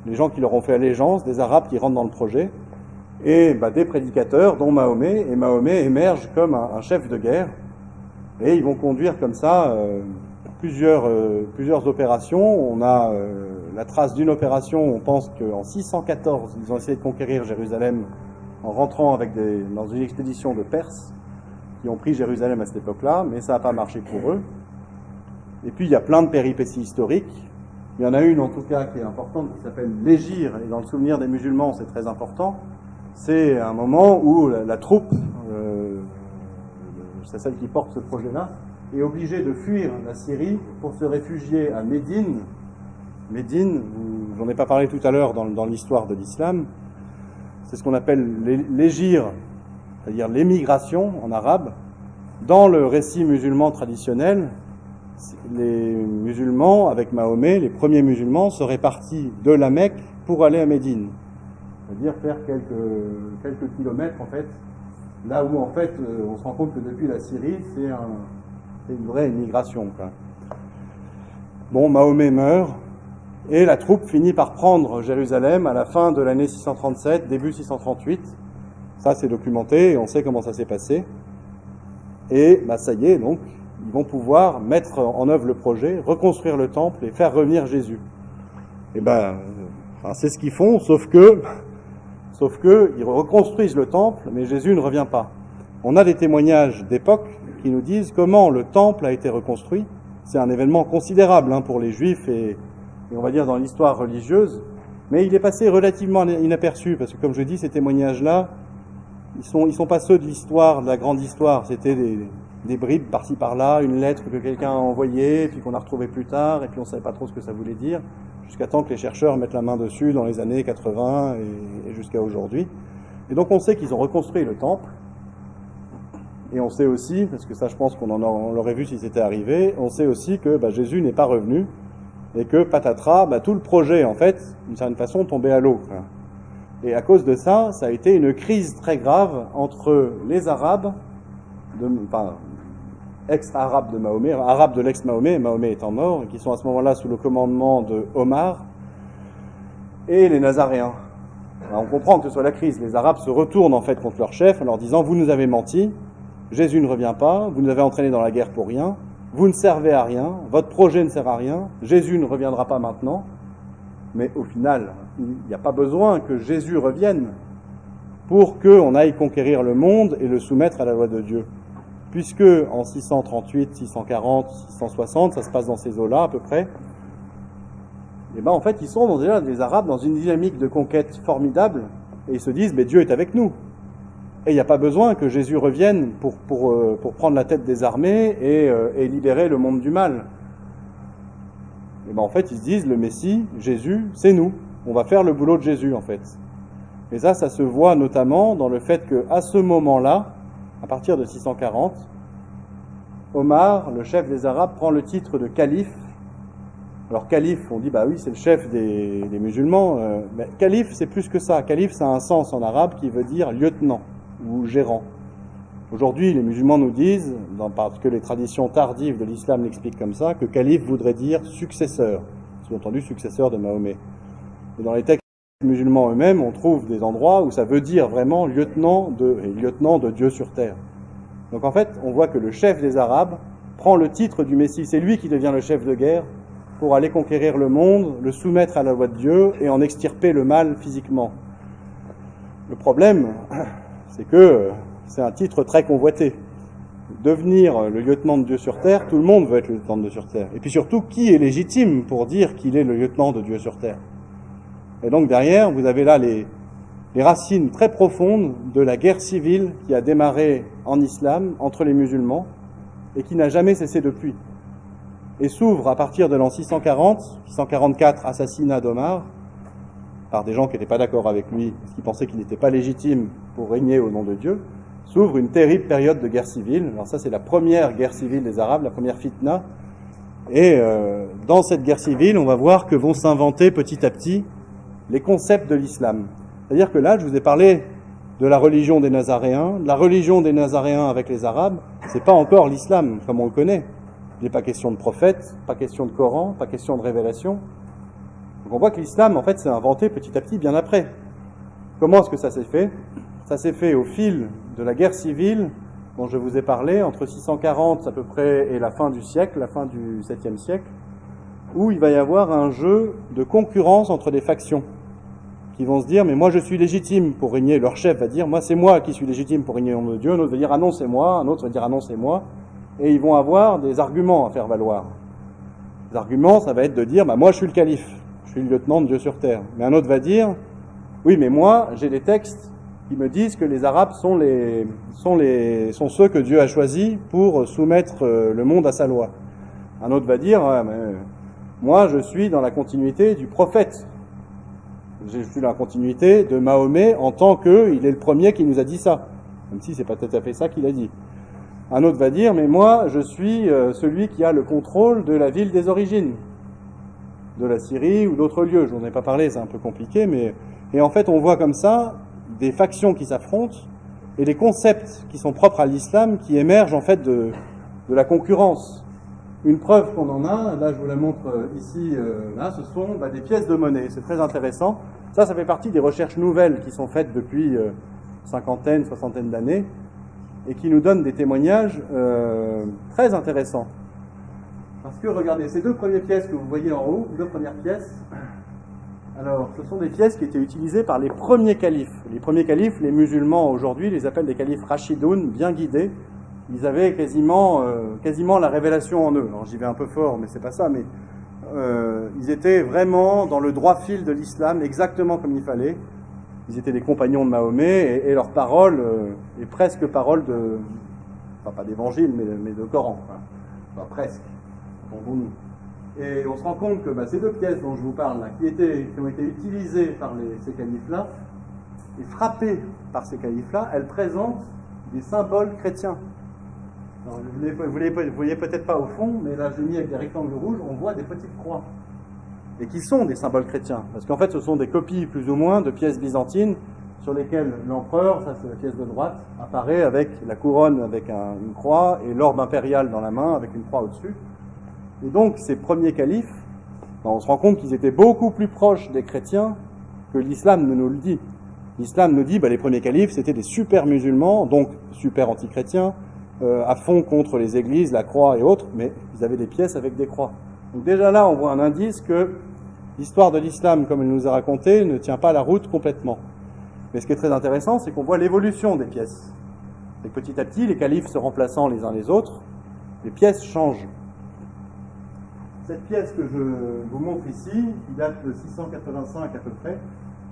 les gens qui leur ont fait allégeance, des Arabes qui rentrent dans le projet, et des prédicateurs, dont Mahomet, et Mahomet émerge comme un chef de guerre, et ils vont conduire comme ça plusieurs opérations. On a la trace d'une opération, on pense qu'en 614, ils ont essayé de conquérir Jérusalem en rentrant dans une expédition de Perses, qui ont pris Jérusalem à cette époque-là, mais ça n'a pas marché pour eux. Et puis il y a plein de péripéties historiques. Il y en a une en tout cas qui est importante, qui s'appelle l'Hégire, et dans le souvenir des musulmans c'est très important. C'est un moment où la troupe, c'est celle qui porte ce projet-là, est obligée de fuir la Syrie pour se réfugier à Médine. Médine, j'en ai pas parlé tout à l'heure dans l'histoire de l'islam, c'est ce qu'on appelle l'Hégire, c'est-à-dire l'émigration en arabe. Dans le récit musulman traditionnel, les musulmans, avec Mahomet, les premiers musulmans, seraient partis de la Mecque pour aller à Médine. C'est-à-dire faire quelques kilomètres, en fait, là où, en fait, on se rend compte que depuis la Syrie, c'est une vraie immigration, quoi. Bon, Mahomet meurt, et la troupe finit par prendre Jérusalem à la fin de l'année 637, début 638. Ça, c'est documenté, et on sait comment ça s'est passé. Et, ça y est, donc, ils vont pouvoir mettre en œuvre le projet, reconstruire le temple et faire revenir Jésus. Et c'est ce qu'ils font, sauf que ils reconstruisent le temple, mais Jésus ne revient pas. On a des témoignages d'époque qui nous disent comment le temple a été reconstruit. C'est un événement considérable pour les Juifs et on va dire dans l'histoire religieuse, mais il est passé relativement inaperçu, parce que comme je dis, ces témoignages-là, ils sont pas ceux de l'histoire, de la grande histoire. C'était des bribes par-ci par-là, une lettre que quelqu'un a envoyée, puis qu'on a retrouvée plus tard, et puis on savait pas trop ce que ça voulait dire, jusqu'à temps que les chercheurs mettent la main dessus dans les années 80 et jusqu'à aujourd'hui. Et donc on sait qu'ils ont reconstruit le temple, et on sait aussi, parce que ça je pense on l'aurait vu si c'était arrivé, on sait aussi que Jésus n'est pas revenu, et que patatras, tout le projet en fait, d'une certaine façon, tombait à l'eau. Et à cause de ça, ça a été une crise très grave entre les Arabes, ex-Arabes de Mahomet, Arabes de l'ex-Mahomet, Mahomet étant mort, qui sont à ce moment-là sous le commandement de Omar, et les Nazaréens. Alors on comprend que ce soit la crise. Les Arabes se retournent en fait contre leur chef en leur disant « Vous nous avez menti, Jésus ne revient pas, vous nous avez entraînés dans la guerre pour rien, vous ne servez à rien, votre projet ne sert à rien, Jésus ne reviendra pas maintenant. » Mais au final, il n'y a pas besoin que Jésus revienne pour qu'on aille conquérir le monde et le soumettre à la loi de Dieu. Puisque en 638, 640, 660, ça se passe dans ces eaux-là à peu près, et en fait ils sont déjà des Arabes dans une dynamique de conquête formidable, et ils se disent mais Dieu est avec nous. Et il n'y a pas besoin que Jésus revienne pour prendre la tête des armées et libérer le monde du mal. Et en fait ils se disent le Messie, Jésus, c'est nous. On va faire le boulot de Jésus en fait. Et ça se voit notamment dans le fait qu'à ce moment-là, à partir de 640, Omar, le chef des Arabes, prend le titre de calife. Alors calife, on dit oui, c'est le chef des musulmans, mais calife c'est plus que ça. Calife ça a un sens en arabe qui veut dire lieutenant ou gérant. Aujourd'hui, les musulmans nous disent, parce que les traditions tardives de l'islam l'expliquent comme ça, que calife voudrait dire successeur, sous-entendu successeur de Mahomet. Et dans les textes musulmans eux-mêmes, on trouve des endroits où ça veut dire vraiment lieutenant de Dieu sur terre. Donc en fait, on voit que le chef des Arabes prend le titre du Messie, c'est lui qui devient le chef de guerre pour aller conquérir le monde, le soumettre à la loi de Dieu et en extirper le mal physiquement. Le problème, c'est que c'est un titre très convoité. Devenir le lieutenant de Dieu sur terre, tout le monde veut être le lieutenant de Dieu sur terre. Et puis surtout, qui est légitime pour dire qu'il est le lieutenant de Dieu sur terre? Et donc derrière, vous avez là les racines très profondes de la guerre civile qui a démarré en islam entre les musulmans et qui n'a jamais cessé depuis. Et s'ouvre à partir de l'an 644, assassinat d'Omar, par des gens qui n'étaient pas d'accord avec lui, qui pensaient qu'il n'était pas légitime pour régner au nom de Dieu. s'ouvre une terrible période de guerre civile. Alors ça, c'est la première guerre civile des Arabes, la première fitna. Et dans cette guerre civile, on va voir que vont s'inventer petit à petit les concepts de l'islam. C'est-à-dire que là, je vous ai parlé de la religion des Nazaréens. La religion des Nazaréens avec les Arabes, c'est pas encore l'islam comme on le connaît. Il n'est pas question de prophète, pas question de Coran, pas question de révélation. Donc on voit que l'islam, en fait, s'est inventé petit à petit bien après. Comment est-ce que ça s'est fait? Ça s'est fait au fil de la guerre civile dont je vous ai parlé, entre 640 à peu près et la fin du siècle, la fin du 7e siècle, où il va y avoir un jeu de concurrence entre des factions qui vont se dire, mais moi je suis légitime pour régner. Leur chef va dire, moi c'est moi qui suis légitime pour régner au nom de Dieu. Un autre va dire, ah non c'est moi. Un autre va dire, ah non c'est moi. Et ils vont avoir des arguments à faire valoir. Les arguments, ça va être de dire, bah moi je suis le calife, je suis le lieutenant de Dieu sur terre. Mais un autre va dire, oui mais moi j'ai des textes qui me disent que les Arabes sont ceux que Dieu a choisis pour soumettre le monde à sa loi. Un autre va dire, ah, mais moi je suis dans la continuité du prophète. Je suis dans la continuité de Mahomet en tant qu'il est le premier qui nous a dit ça. Même si c'est pas tout à fait ça qu'il a dit. Un autre va dire, mais moi je suis celui qui a le contrôle de la ville des origines, de la Syrie ou d'autres lieux. Je n'en ai pas parlé, c'est un peu compliqué, mais... Et en fait on voit comme ça des factions qui s'affrontent et des concepts qui sont propres à l'islam qui émergent en fait de la concurrence. Une preuve qu'on en a, là je vous la montre ici, là, ce sont des pièces de monnaie, c'est très intéressant. Ça fait partie des recherches nouvelles qui sont faites depuis cinquantaine, soixantaine d'années et qui nous donnent des témoignages très intéressants. Parce que regardez, ces deux premières pièces que vous voyez en haut, deux premières pièces, alors ce sont des pièces qui étaient utilisées par les premiers califes. Les premiers califes, les musulmans aujourd'hui, les appellent des califes rachidoun, bien guidés. Ils avaient quasiment la révélation en eux. Alors j'y vais un peu fort, mais c'est pas ça, mais ils étaient vraiment dans le droit fil de l'islam, exactement comme il fallait. Ils étaient des compagnons de Mahomet, et leur parole est presque parole de... Enfin, pas d'évangile, mais de Coran. Enfin, presque, entendons-nous. Et on se rend compte que ces deux pièces dont je vous parle, là, qui ont été utilisées par ces califes-là, et frappées par ces califes-là, elles présentent des symboles chrétiens. Alors, vous ne voyez peut-être pas au fond, mais là j'ai mis avec des rectangles rouges, on voit des petites croix. Et qui sont des symboles chrétiens. Parce qu'en fait ce sont des copies plus ou moins de pièces byzantines sur lesquelles l'empereur, ça c'est la pièce de droite, apparaît avec la couronne avec une croix et l'orbe impérial dans la main avec une croix au-dessus. Et donc ces premiers califes, on se rend compte qu'ils étaient beaucoup plus proches des chrétiens que l'islam ne nous le dit. L'islam nous dit les premiers califes c'était des super musulmans, donc super anti-chrétiens, à fond contre les églises, la croix et autres, mais ils avaient des pièces avec des croix. Donc déjà là, on voit un indice que l'histoire de l'islam, comme elle nous a raconté, ne tient pas la route complètement. Mais ce qui est très intéressant, c'est qu'on voit l'évolution des pièces. Et petit à petit, les califes se remplaçant les uns les autres, les pièces changent. Cette pièce que je vous montre ici, qui date de 685 à peu près,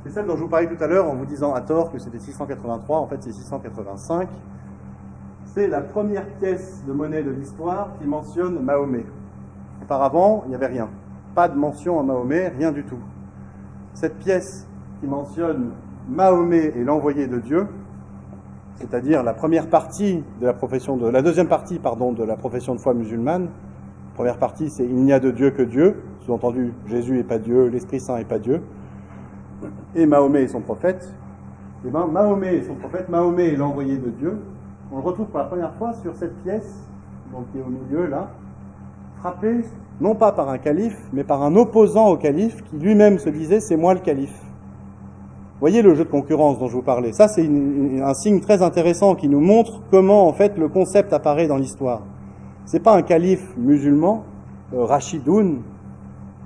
c'est celle dont je vous parlais tout à l'heure en vous disant à tort que c'était 683, en fait c'est 685. C'est la première pièce de monnaie de l'histoire qui mentionne Mahomet. Auparavant, il n'y avait rien. Pas de mention à Mahomet, rien du tout. Cette pièce qui mentionne Mahomet et l'envoyé de Dieu, c'est-à-dire la première partie de la deuxième partie, de la profession de foi musulmane. La première partie, c'est « Il n'y a de Dieu que Dieu », sous-entendu « Jésus n'est pas Dieu, l'Esprit Saint n'est pas Dieu », et Mahomet est son prophète. Et bien, Mahomet est son prophète, Mahomet est l'envoyé de Dieu. On le retrouve pour la première fois sur cette pièce, donc qui est au milieu là, frappé non pas par un calife, mais par un opposant au calife qui lui-même se disait « c'est moi le calife ». Vous voyez le jeu de concurrence dont je vous parlais. Ça, c'est un signe très intéressant qui nous montre comment, en fait, le concept apparaît dans l'histoire. C'est pas un calife musulman, rachidoun,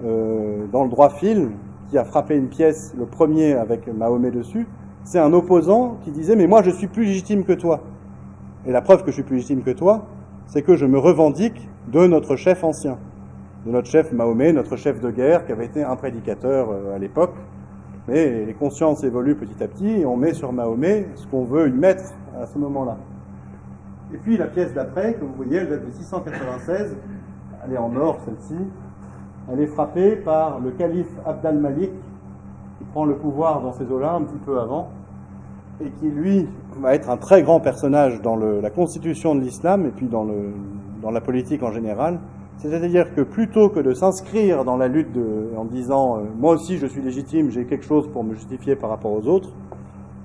dans le droit fil, qui a frappé une pièce, le premier avec Mahomet dessus. C'est un opposant qui disait « mais moi, je suis plus légitime que toi ». Et la preuve que je suis plus légitime que toi, c'est que je me revendique de notre chef ancien, de notre chef Mahomet, notre chef de guerre, qui avait été un prédicateur à l'époque. Mais les consciences évoluent petit à petit et on met sur Mahomet ce qu'on veut y mettre à ce moment-là. Et puis la pièce d'après, que vous voyez, elle date de 696, elle est en or celle-ci, elle est frappée par le calife Abd al-Malik, qui prend le pouvoir dans ces eaux-là un petit peu avant. et qui, lui, va être un très grand personnage dans la constitution de l'islam et puis dans la politique en général. C'est-à-dire que plutôt que de s'inscrire dans la lutte en disant moi aussi je suis légitime, j'ai quelque chose pour me justifier par rapport aux autres,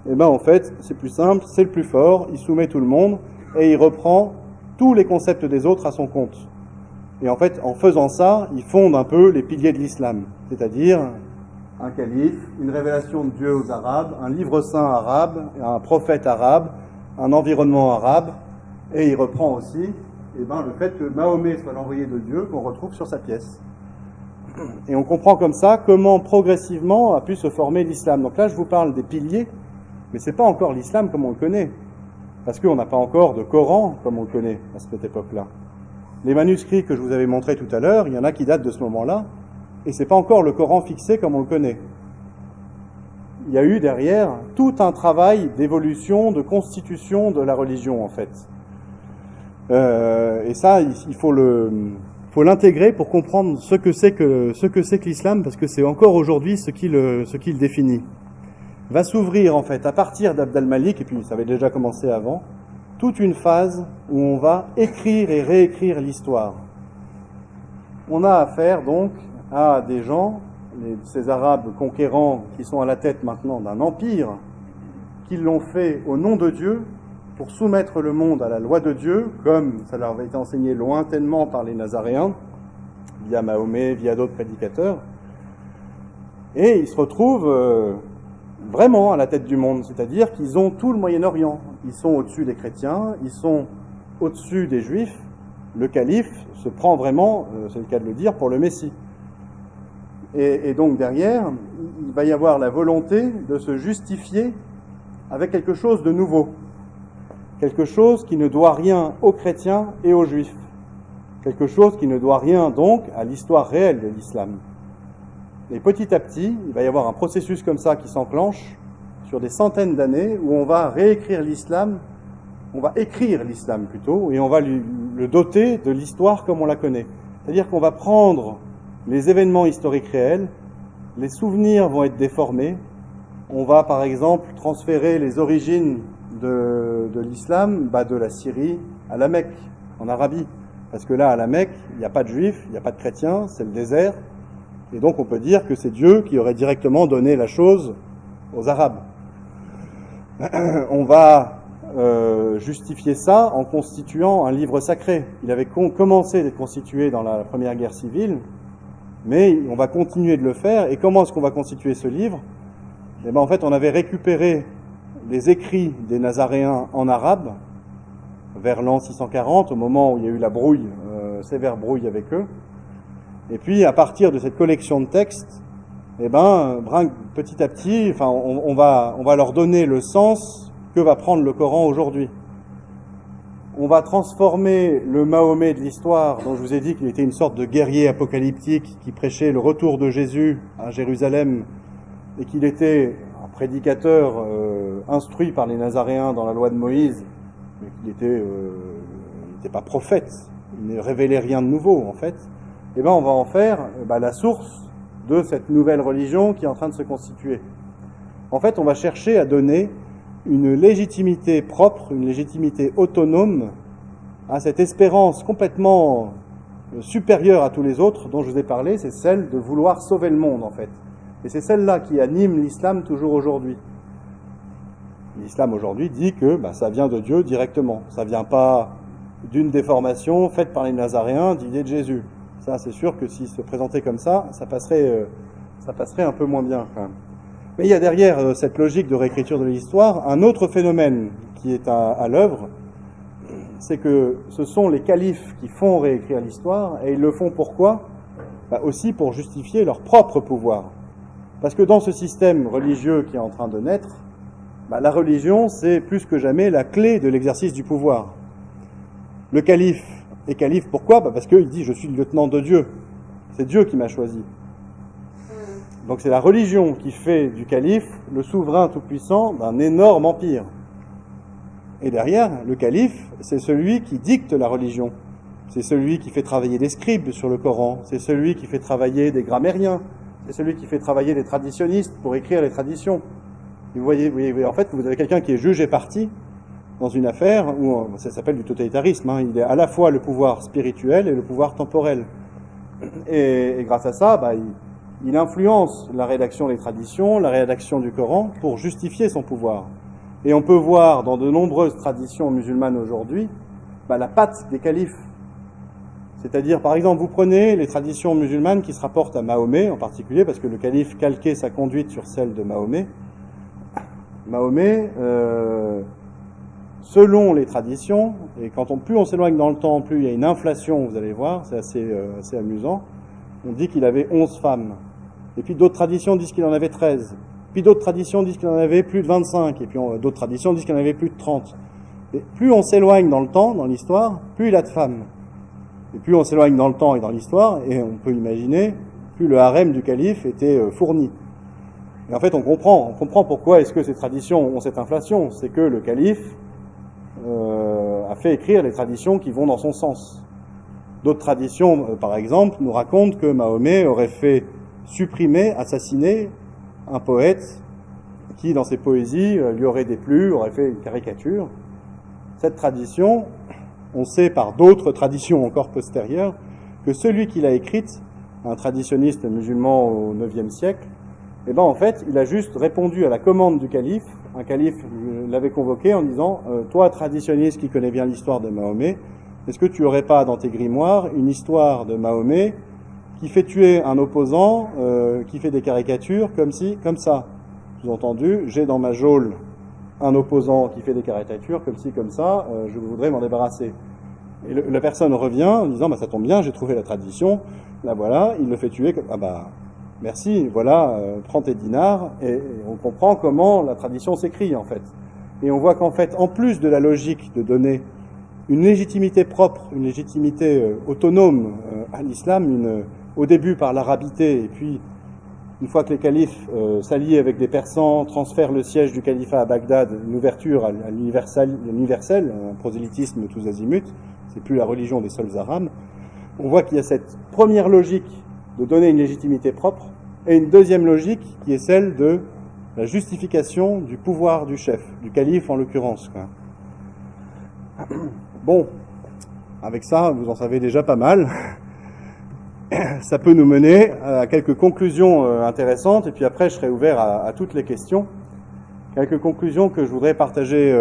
eh ben en fait, c'est plus simple, c'est le plus fort, il soumet tout le monde et il reprend tous les concepts des autres à son compte. Et en fait, en faisant ça, il fonde un peu les piliers de l'islam, c'est-à-dire un calife, une révélation de Dieu aux Arabes, un livre saint arabe, un prophète arabe, un environnement arabe, et il reprend aussi le fait que Mahomet soit l'envoyé de Dieu qu'on retrouve sur sa pièce. Et on comprend comme ça comment progressivement a pu se former l'islam. Donc là, je vous parle des piliers, mais c'est pas encore l'islam comme on le connaît, parce qu'on n'a pas encore de Coran comme on le connaît à cette époque-là. Les manuscrits que je vous avais montrés tout à l'heure, il y en a qui datent de ce moment-là, et c'est pas encore le Coran fixé comme on le connaît. Il y a eu derrière tout un travail d'évolution, de constitution de la religion en fait. Et ça, il faut l'intégrer pour comprendre ce que c'est que l'islam, parce que c'est encore aujourd'hui ce qui le définit. Va s'ouvrir en fait à partir d'Abd al-Malik, et puis ça avait déjà commencé avant, toute une phase où on va écrire et réécrire l'histoire. On a affaire donc à des gens, ces Arabes conquérants qui sont à la tête maintenant d'un empire, qui l'ont fait au nom de Dieu, pour soumettre le monde à la loi de Dieu, comme ça leur avait été enseigné lointainement par les Nazaréens, via Mahomet, via d'autres prédicateurs. Et ils se retrouvent vraiment à la tête du monde, c'est-à-dire qu'ils ont tout le Moyen-Orient. Ils sont au-dessus des chrétiens, ils sont au-dessus des Juifs. Le calife se prend vraiment, c'est le cas de le dire, pour le Messie. Et donc derrière, il va y avoir la volonté de se justifier avec quelque chose de nouveau. Quelque chose qui ne doit rien aux chrétiens et aux juifs. Quelque chose qui ne doit rien donc à l'histoire réelle de l'islam. Et petit à petit, il va y avoir un processus comme ça qui s'enclenche sur des centaines d'années où on va réécrire l'islam, on va écrire l'islam plutôt, et on va le doter de l'histoire comme on la connaît. C'est-à-dire qu'on va prendre les événements historiques réels, les souvenirs vont être déformés, on va par exemple transférer les origines de l'islam, de la Syrie à la Mecque, en Arabie. Parce que là, à la Mecque, il n'y a pas de juifs, il n'y a pas de chrétiens, c'est le désert. Et donc on peut dire que c'est Dieu qui aurait directement donné la chose aux Arabes. On va justifier ça en constituant un livre sacré. Il avait commencé d'être constitué dans la première guerre civile, mais on va continuer de le faire. Et comment est-ce qu'on va constituer ce livre ? Eh bien, en fait, on avait récupéré les écrits des Nazaréens en arabe, vers l'an 640, au moment où il y a eu la brouille, sévère brouille avec eux. Et puis, à partir de cette collection de textes, petit à petit, on va leur donner le sens que va prendre le Coran aujourd'hui. On va transformer le Mahomet de l'histoire, dont je vous ai dit qu'il était une sorte de guerrier apocalyptique qui prêchait le retour de Jésus à Jérusalem, et qu'il était un prédicateur instruit par les Nazaréens dans la loi de Moïse, mais qu'il n'était pas prophète, il ne révélait rien de nouveau en fait. Et on va en faire la source de cette nouvelle religion qui est en train de se constituer. En fait, on va chercher à donner une légitimité propre, une légitimité autonome à cette espérance complètement supérieure à tous les autres dont je vous ai parlé, c'est celle de vouloir sauver le monde en fait. Et c'est celle-là qui anime l'islam toujours aujourd'hui. L'islam aujourd'hui dit que ça vient de Dieu directement. Ça vient pas d'une déformation faite par les Nazaréens d'idées de Jésus. Ça, c'est sûr que s'il se présentait comme ça, ça passerait un peu moins bien quand même. Mais il y a derrière cette logique de réécriture de l'histoire un autre phénomène qui est à l'œuvre, c'est que ce sont les califes qui font réécrire l'histoire, et ils le font pourquoi ? Aussi pour justifier leur propre pouvoir. Parce que dans ce système religieux qui est en train de naître, la religion, c'est plus que jamais la clé de l'exercice du pouvoir. Le calife est calife, pourquoi ? Parce qu'il dit « je suis le lieutenant de Dieu ». C'est Dieu qui m'a choisi. Donc c'est la religion qui fait du calife le souverain tout-puissant d'un énorme empire. Et derrière, le calife, c'est celui qui dicte la religion. C'est celui qui fait travailler des scribes sur le Coran. C'est celui qui fait travailler des grammairiens. C'est celui qui fait travailler les traditionnistes pour écrire les traditions. Vous voyez, en fait, vous avez quelqu'un qui est juge et partie dans une affaire où ça s'appelle du totalitarisme. Hein. Il est à la fois le pouvoir spirituel et le pouvoir temporel. Et grâce à ça, il influence la rédaction des traditions, la rédaction du Coran pour justifier son pouvoir. Et on peut voir dans de nombreuses traditions musulmanes aujourd'hui la patte des califes. C'est-à-dire, par exemple, vous prenez les traditions musulmanes qui se rapportent à Mahomet en particulier, parce que le calife calquait sa conduite sur celle de Mahomet. Mahomet, selon les traditions, et plus on s'éloigne dans le temps, plus il y a une inflation, vous allez voir, c'est assez amusant. On dit qu'il avait 11 femmes. Et puis d'autres traditions disent qu'il en avait 13. Puis d'autres traditions disent qu'il en avait plus de 25. Et puis d'autres traditions disent qu'il en avait plus de 30. Et plus on s'éloigne dans le temps, dans l'histoire, plus il a de femmes. Et plus on s'éloigne dans le temps et dans l'histoire, et on peut imaginer, plus le harem du calife était fourni. Et en fait, on comprend pourquoi est-ce que ces traditions ont cette inflation. C'est que le calife a fait écrire les traditions qui vont dans son sens. D'autres traditions, par exemple, nous racontent que Mahomet aurait fait supprimer, assassiner un poète qui, dans ses poésies, lui aurait déplu, aurait fait une caricature. Cette tradition, on sait par d'autres traditions encore postérieures, que celui qui l'a écrite, un traditionniste musulman au IXe siècle, en fait, il a juste répondu à la commande du calife. Un calife l'avait convoqué en disant « Toi, traditionniste qui connais bien l'histoire de Mahomet, est-ce que tu aurais pas dans tes grimoires une histoire de Mahomet qui fait tuer un opposant, qui fait des caricatures comme ci, comme ça ?» Sous-entendu, j'ai dans ma geôle un opposant qui fait des caricatures comme ci, comme ça, je voudrais m'en débarrasser. Et la personne revient en disant ça tombe bien, j'ai trouvé la tradition, là voilà, il le fait tuer, merci, voilà, prends tes dinars, et on comprend comment la tradition s'écrit en fait. Et on voit qu'en fait, en plus de la logique de donner une légitimité propre, une légitimité autonome à l'islam, au début par l'arabité, et puis une fois que les califes s'allient avec des Persans, transfèrent le siège du califat à Bagdad, une ouverture à l'universel, un prosélytisme tous azimuts, c'est plus la religion des seuls arabes, on voit qu'il y a cette première logique de donner une légitimité propre, et une deuxième logique qui est celle de la justification du pouvoir du chef, du calife en l'occurrence. Bon, avec ça, vous en savez déjà pas mal. Ça peut nous mener à quelques conclusions intéressantes, et puis après je serai ouvert à toutes les questions. Quelques conclusions que je voudrais partager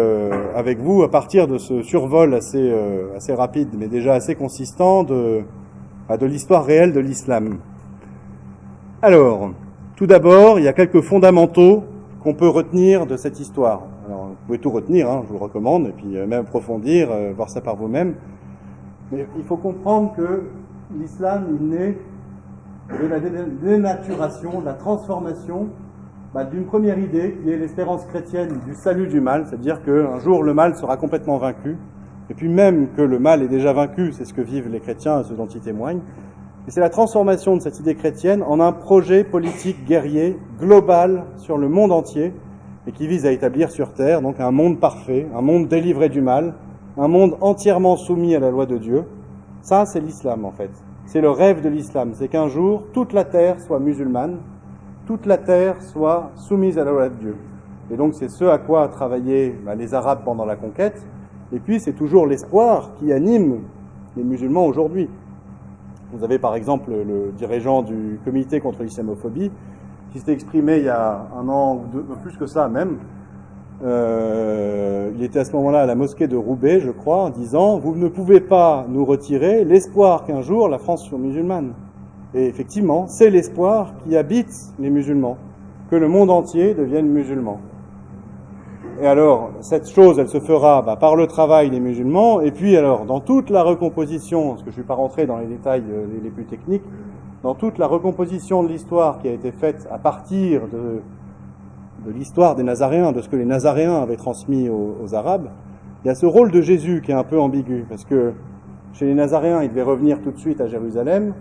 avec vous à partir de ce survol assez rapide, mais déjà assez consistant de l'histoire réelle de l'islam. Alors, tout d'abord, il y a quelques fondamentaux qu'on peut retenir de cette histoire. Alors, vous pouvez tout retenir, je vous le recommande, et puis même approfondir, voir ça par vous-même. Mais il faut comprendre que l'islam, il naît de la dénaturation, de la transformation d'une première idée qui est l'espérance chrétienne du salut du mal, c'est-à-dire qu'un jour le mal sera complètement vaincu, et puis même que le mal est déjà vaincu, c'est ce que vivent les chrétiens, ceux dont ils témoignent, et c'est la transformation de cette idée chrétienne en un projet politique guerrier, global, sur le monde entier, et qui vise à établir sur terre donc un monde parfait, un monde délivré du mal, un monde entièrement soumis à la loi de Dieu. Ça, c'est l'islam en fait. C'est le rêve de l'islam, c'est qu'un jour, toute la terre soit musulmane, toute la terre soit soumise à la loi de Dieu. Et donc c'est ce à quoi travaillaient les Arabes pendant la conquête, et puis c'est toujours l'espoir qui anime les musulmans aujourd'hui. Vous avez par exemple le dirigeant du comité contre l'islamophobie, qui s'était exprimé il y a un an ou deux, plus que ça même. Il était à ce moment-là à la mosquée de Roubaix, je crois, en disant « Vous ne pouvez pas nous retirer l'espoir qu'un jour la France soit musulmane. » Et effectivement, c'est l'espoir qui habite les musulmans, que le monde entier devienne musulman. Et alors, cette chose, elle se fera par le travail des musulmans, et puis alors, dans toute la recomposition, parce que je ne suis pas rentré dans les détails les plus techniques, dans toute la recomposition de l'histoire qui a été faite à partir de l'histoire des Nazaréens, de ce que les Nazaréens avaient transmis aux Arabes, il y a ce rôle de Jésus qui est un peu ambigu, parce que chez les Nazaréens, il devait revenir tout de suite à Jérusalem,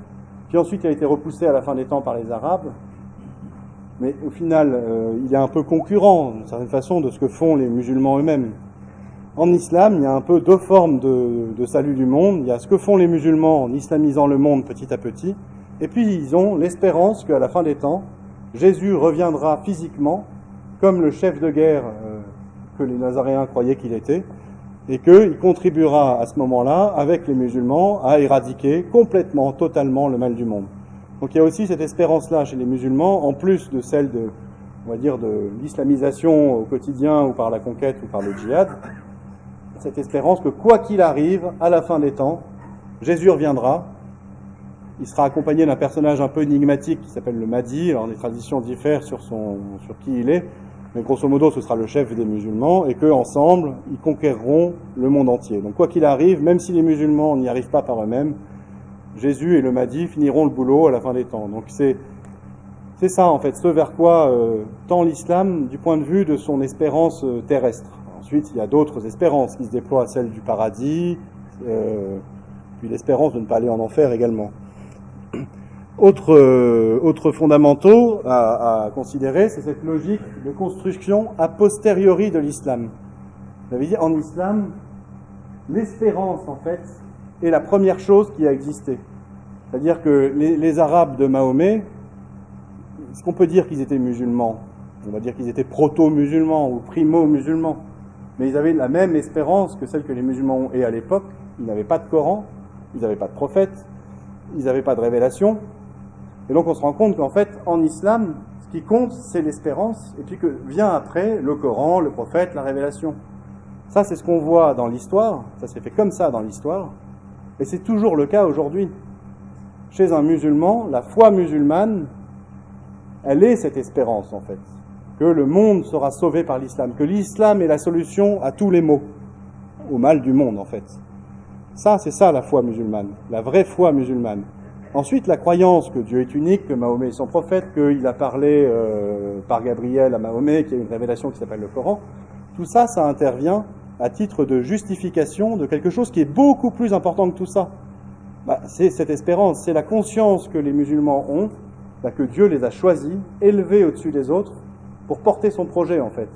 puis ensuite il a été repoussé à la fin des temps par les Arabes, mais au final, il est un peu concurrent, d'une certaine façon, de ce que font les musulmans eux-mêmes. En islam, il y a un peu deux formes de salut du monde. Il y a ce que font les musulmans en islamisant le monde petit à petit, et puis ils ont l'espérance qu'à la fin des temps, Jésus reviendra physiquement comme le chef de guerre que les Nazaréens croyaient qu'il était, et qu'il contribuera à ce moment-là, avec les musulmans, à éradiquer complètement, totalement le mal du monde. Donc il y a aussi cette espérance-là chez les musulmans, en plus de celle de, on va dire, de l'islamisation au quotidien ou par la conquête ou par le djihad, cette espérance que quoi qu'il arrive, à la fin des temps, Jésus reviendra. Il sera accompagné d'un personnage un peu énigmatique qui s'appelle le Mahdi. Alors les traditions diffèrent sur qui il est, mais grosso modo ce sera le chef des musulmans et qu'ensemble ils conquerront le monde entier. Donc quoi qu'il arrive, même si les musulmans n'y arrivent pas par eux-mêmes, Jésus et le Mahdi finiront le boulot à la fin des temps. Donc c'est ça en fait, ce vers quoi tend l'islam du point de vue de son espérance terrestre. Ensuite il y a d'autres espérances qui se déploient, celle du paradis, puis l'espérance de ne pas aller en enfer également. Autres fondamentaux à considérer, c'est cette logique de construction a posteriori de l'islam. Ça veut dire, en islam, l'espérance, en fait, est la première chose qui a existé. C'est-à-dire que les Arabes de Mahomet, est-ce qu'on peut dire qu'ils étaient musulmans? On va dire qu'ils étaient proto-musulmans ou primo-musulmans. Mais ils avaient la même espérance que celle que les musulmans ont. Et à l'époque, ils n'avaient pas de Coran, ils n'avaient pas de prophète, ils n'avaient pas de révélation. Et donc on se rend compte qu'en fait, en islam, ce qui compte, c'est l'espérance, et puis que vient après le Coran, le prophète, la révélation. Ça, c'est ce qu'on voit dans l'histoire, ça s'est fait comme ça dans l'histoire, et c'est toujours le cas aujourd'hui. Chez un musulman, la foi musulmane, elle est cette espérance, en fait, que le monde sera sauvé par l'islam, que l'islam est la solution à tous les maux, au mal du monde, en fait. Ça, c'est ça la foi musulmane, la vraie foi musulmane. Ensuite, la croyance que Dieu est unique, que Mahomet est son prophète, qu'il a parlé par Gabriel à Mahomet, qu'il y a une révélation qui s'appelle le Coran, tout ça, ça intervient à titre de justification de quelque chose qui est beaucoup plus important que tout ça. C'est cette espérance, c'est la conscience que les musulmans ont, que Dieu les a choisis, élevés au-dessus des autres, pour porter son projet, en fait,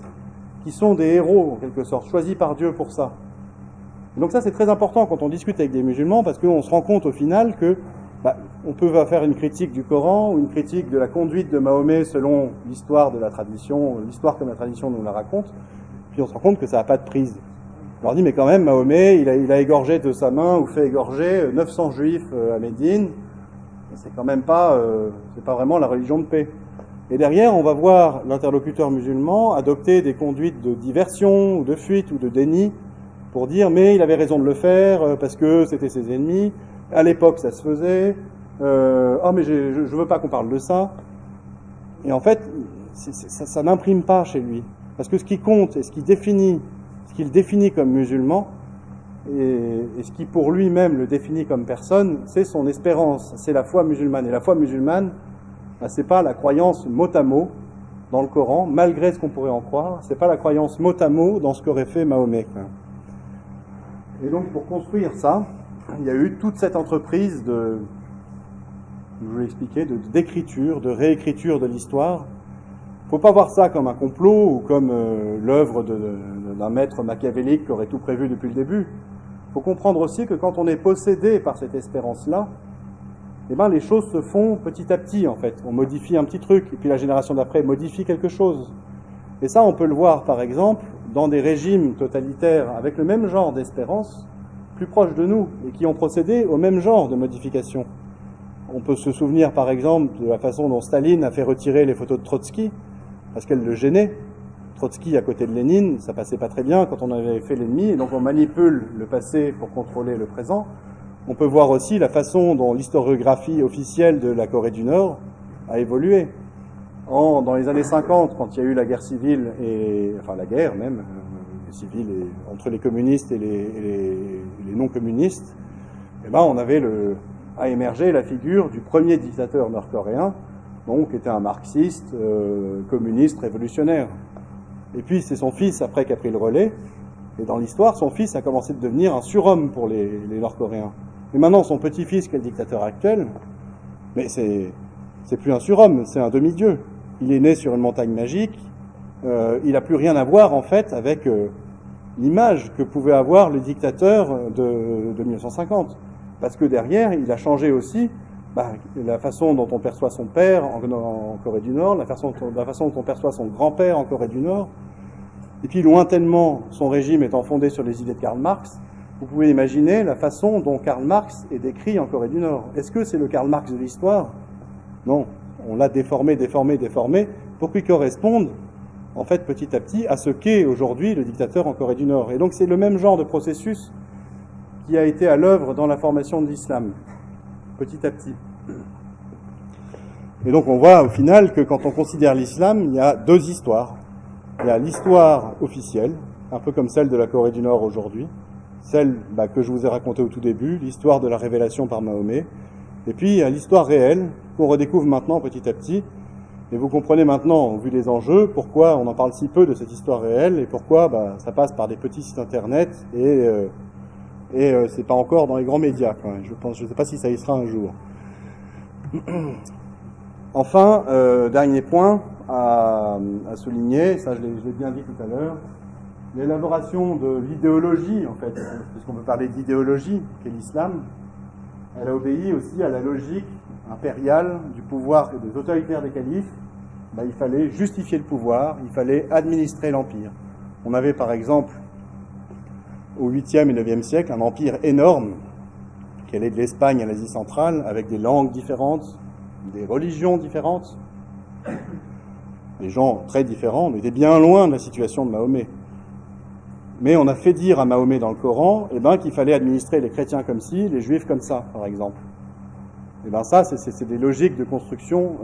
qui sont des héros, en quelque sorte, choisis par Dieu pour ça. Et donc ça, c'est très important quand on discute avec des musulmans, parce qu'on se rend compte au final que on peut faire une critique du Coran ou une critique de la conduite de Mahomet selon l'histoire de la tradition, l'histoire comme la tradition nous la raconte, puis on se rend compte que ça n'a pas de prise. On leur dit, mais quand même, Mahomet, il a égorgé de sa main ou fait égorger 900 juifs à Médine, c'est quand même pas, c'est pas vraiment la religion de paix. Et derrière, on va voir l'interlocuteur musulman adopter des conduites de diversion ou de fuite ou de déni pour dire, mais il avait raison de le faire parce que c'était ses ennemis. À l'époque, ça se faisait. Mais je veux pas qu'on parle de ça. Et en fait, ça n'imprime pas chez lui. Parce que ce qui compte et ce qu'il définit comme musulman, et ce qui pour lui-même le définit comme personne, c'est son espérance, c'est la foi musulmane. Et la foi musulmane, c'est pas la croyance mot à mot dans le Coran, malgré ce qu'on pourrait en croire, c'est pas la croyance mot à mot dans ce qu'aurait fait Mahomet. Et donc, pour construire ça, il y a eu toute cette entreprise je vais expliquer, d'écriture, de réécriture de l'histoire. Il ne faut pas voir ça comme un complot ou comme l'œuvre d'un maître machiavélique qui aurait tout prévu depuis le début. Il faut comprendre aussi que quand on est possédé par cette espérance-là, les choses se font petit à petit, en fait. On modifie un petit truc, et puis la génération d'après modifie quelque chose. Et ça, on peut le voir, par exemple, dans des régimes totalitaires avec le même genre d'espérance, plus proches de nous, et qui ont procédé au même genre de modification. On peut se souvenir, par exemple, de la façon dont Staline a fait retirer les photos de Trotsky, parce qu'elles le gênaient. Trotsky à côté de Lénine, ça passait pas très bien quand on avait fait l'ennemi, et donc on manipule le passé pour contrôler le présent. On peut voir aussi la façon dont l'historiographie officielle de la Corée du Nord a évolué. Dans les années 50, quand il y a eu la guerre civile, la guerre même, civile entre les communistes et les non-communistes, a émergé la figure du premier dictateur nord-coréen, donc qui était un marxiste, communiste, révolutionnaire. Et puis c'est son fils après qui a pris le relais, et dans l'histoire, son fils a commencé de devenir un surhomme pour les Nord-Coréens. Et maintenant, son petit-fils, qui est le dictateur actuel, mais c'est plus un surhomme, c'est un demi-dieu. Il est né sur une montagne magique, il n'a plus rien à voir en fait avec l'image que pouvait avoir le dictateur de 1950. Parce que derrière, il a changé aussi la façon dont on perçoit son père en Corée du Nord, la façon dont on perçoit son grand-père en Corée du Nord, et puis lointainement, son régime étant fondé sur les idées de Karl Marx, vous pouvez imaginer la façon dont Karl Marx est décrit en Corée du Nord. Est-ce que c'est le Karl Marx de l'histoire? Non, on l'a déformé pour qu'il corresponde, en fait, petit à petit, à ce qu'est aujourd'hui le dictateur en Corée du Nord. Et donc c'est le même genre de processus qui a été à l'œuvre dans la formation de l'islam, petit à petit. Et donc on voit au final que quand on considère l'islam, il y a deux histoires. Il y a l'histoire officielle, un peu comme celle de la Corée du Nord aujourd'hui, celle que je vous ai racontée au tout début, l'histoire de la révélation par Mahomet, et puis il y a l'histoire réelle qu'on redécouvre maintenant petit à petit. Et vous comprenez maintenant, vu les enjeux, pourquoi on en parle si peu de cette histoire réelle et pourquoi ça passe par des petits sites internet et c'est pas encore dans les grands médias. Quand même. Je ne sais pas si ça y sera un jour. Enfin, dernier point à souligner, ça je l'ai bien dit tout à l'heure, l'élaboration de l'idéologie, en fait, puisqu'on peut parler d'idéologie, qu'est l'islam, elle a obéi aussi à la logique impériale du pouvoir et des autoritaires des califes. Il fallait justifier le pouvoir, il fallait administrer l'empire. On avait par exemple au 8e et 9e siècle un empire énorme qui allait de l'Espagne à l'Asie centrale avec des langues différentes, des religions différentes, des gens très différents. On était bien loin de la situation de Mahomet. Mais on a fait dire à Mahomet dans le Coran qu'il fallait administrer les chrétiens comme ci, les juifs comme ça, par exemple. Et ça, c'est des logiques de construction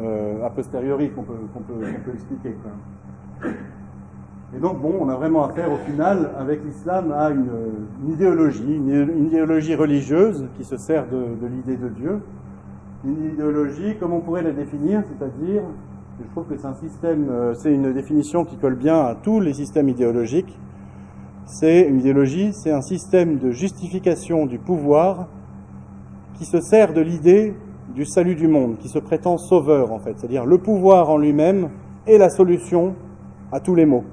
a posteriori qu'on peut expliquer. Quoi. Et donc, on a vraiment affaire au final, avec l'islam, à une idéologie religieuse qui se sert de l'idée de Dieu. Une idéologie, comme on pourrait la définir, c'est-à-dire, je trouve que c'est une définition qui colle bien à tous les systèmes idéologiques. Une idéologie, c'est un système de justification du pouvoir qui se sert de l'idée du salut du monde, qui se prétend sauveur en fait, c'est-à-dire le pouvoir en lui-même est la solution à tous les maux.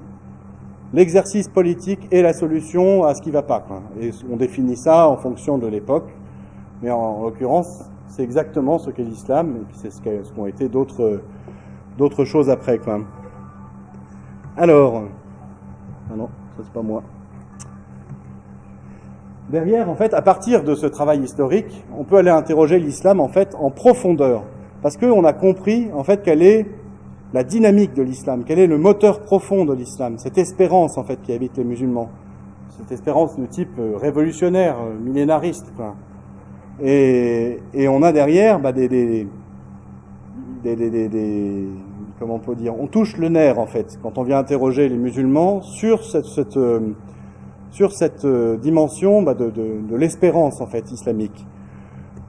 L'exercice politique est la solution à ce qui ne va pas. Quoi. Et on définit ça en fonction de l'époque, mais en l'occurrence, c'est exactement ce qu'est l'islam, et puis c'est ce qu'ont été d'autres choses après. Quoi. Alors, ah non, ça c'est pas moi. Derrière, en fait, à partir de ce travail historique, on peut aller interroger l'islam, en fait, en profondeur. Parce qu'on a compris, en fait, quelle est la dynamique de l'islam, quel est le moteur profond de l'islam, cette espérance, en fait, qui habite les musulmans. Cette espérance de type révolutionnaire, millénariste, quoi. Et on a derrière, comment on peut dire, on touche le nerf, en fait, quand on vient interroger les musulmans sur cette dimension de l'espérance en fait islamique.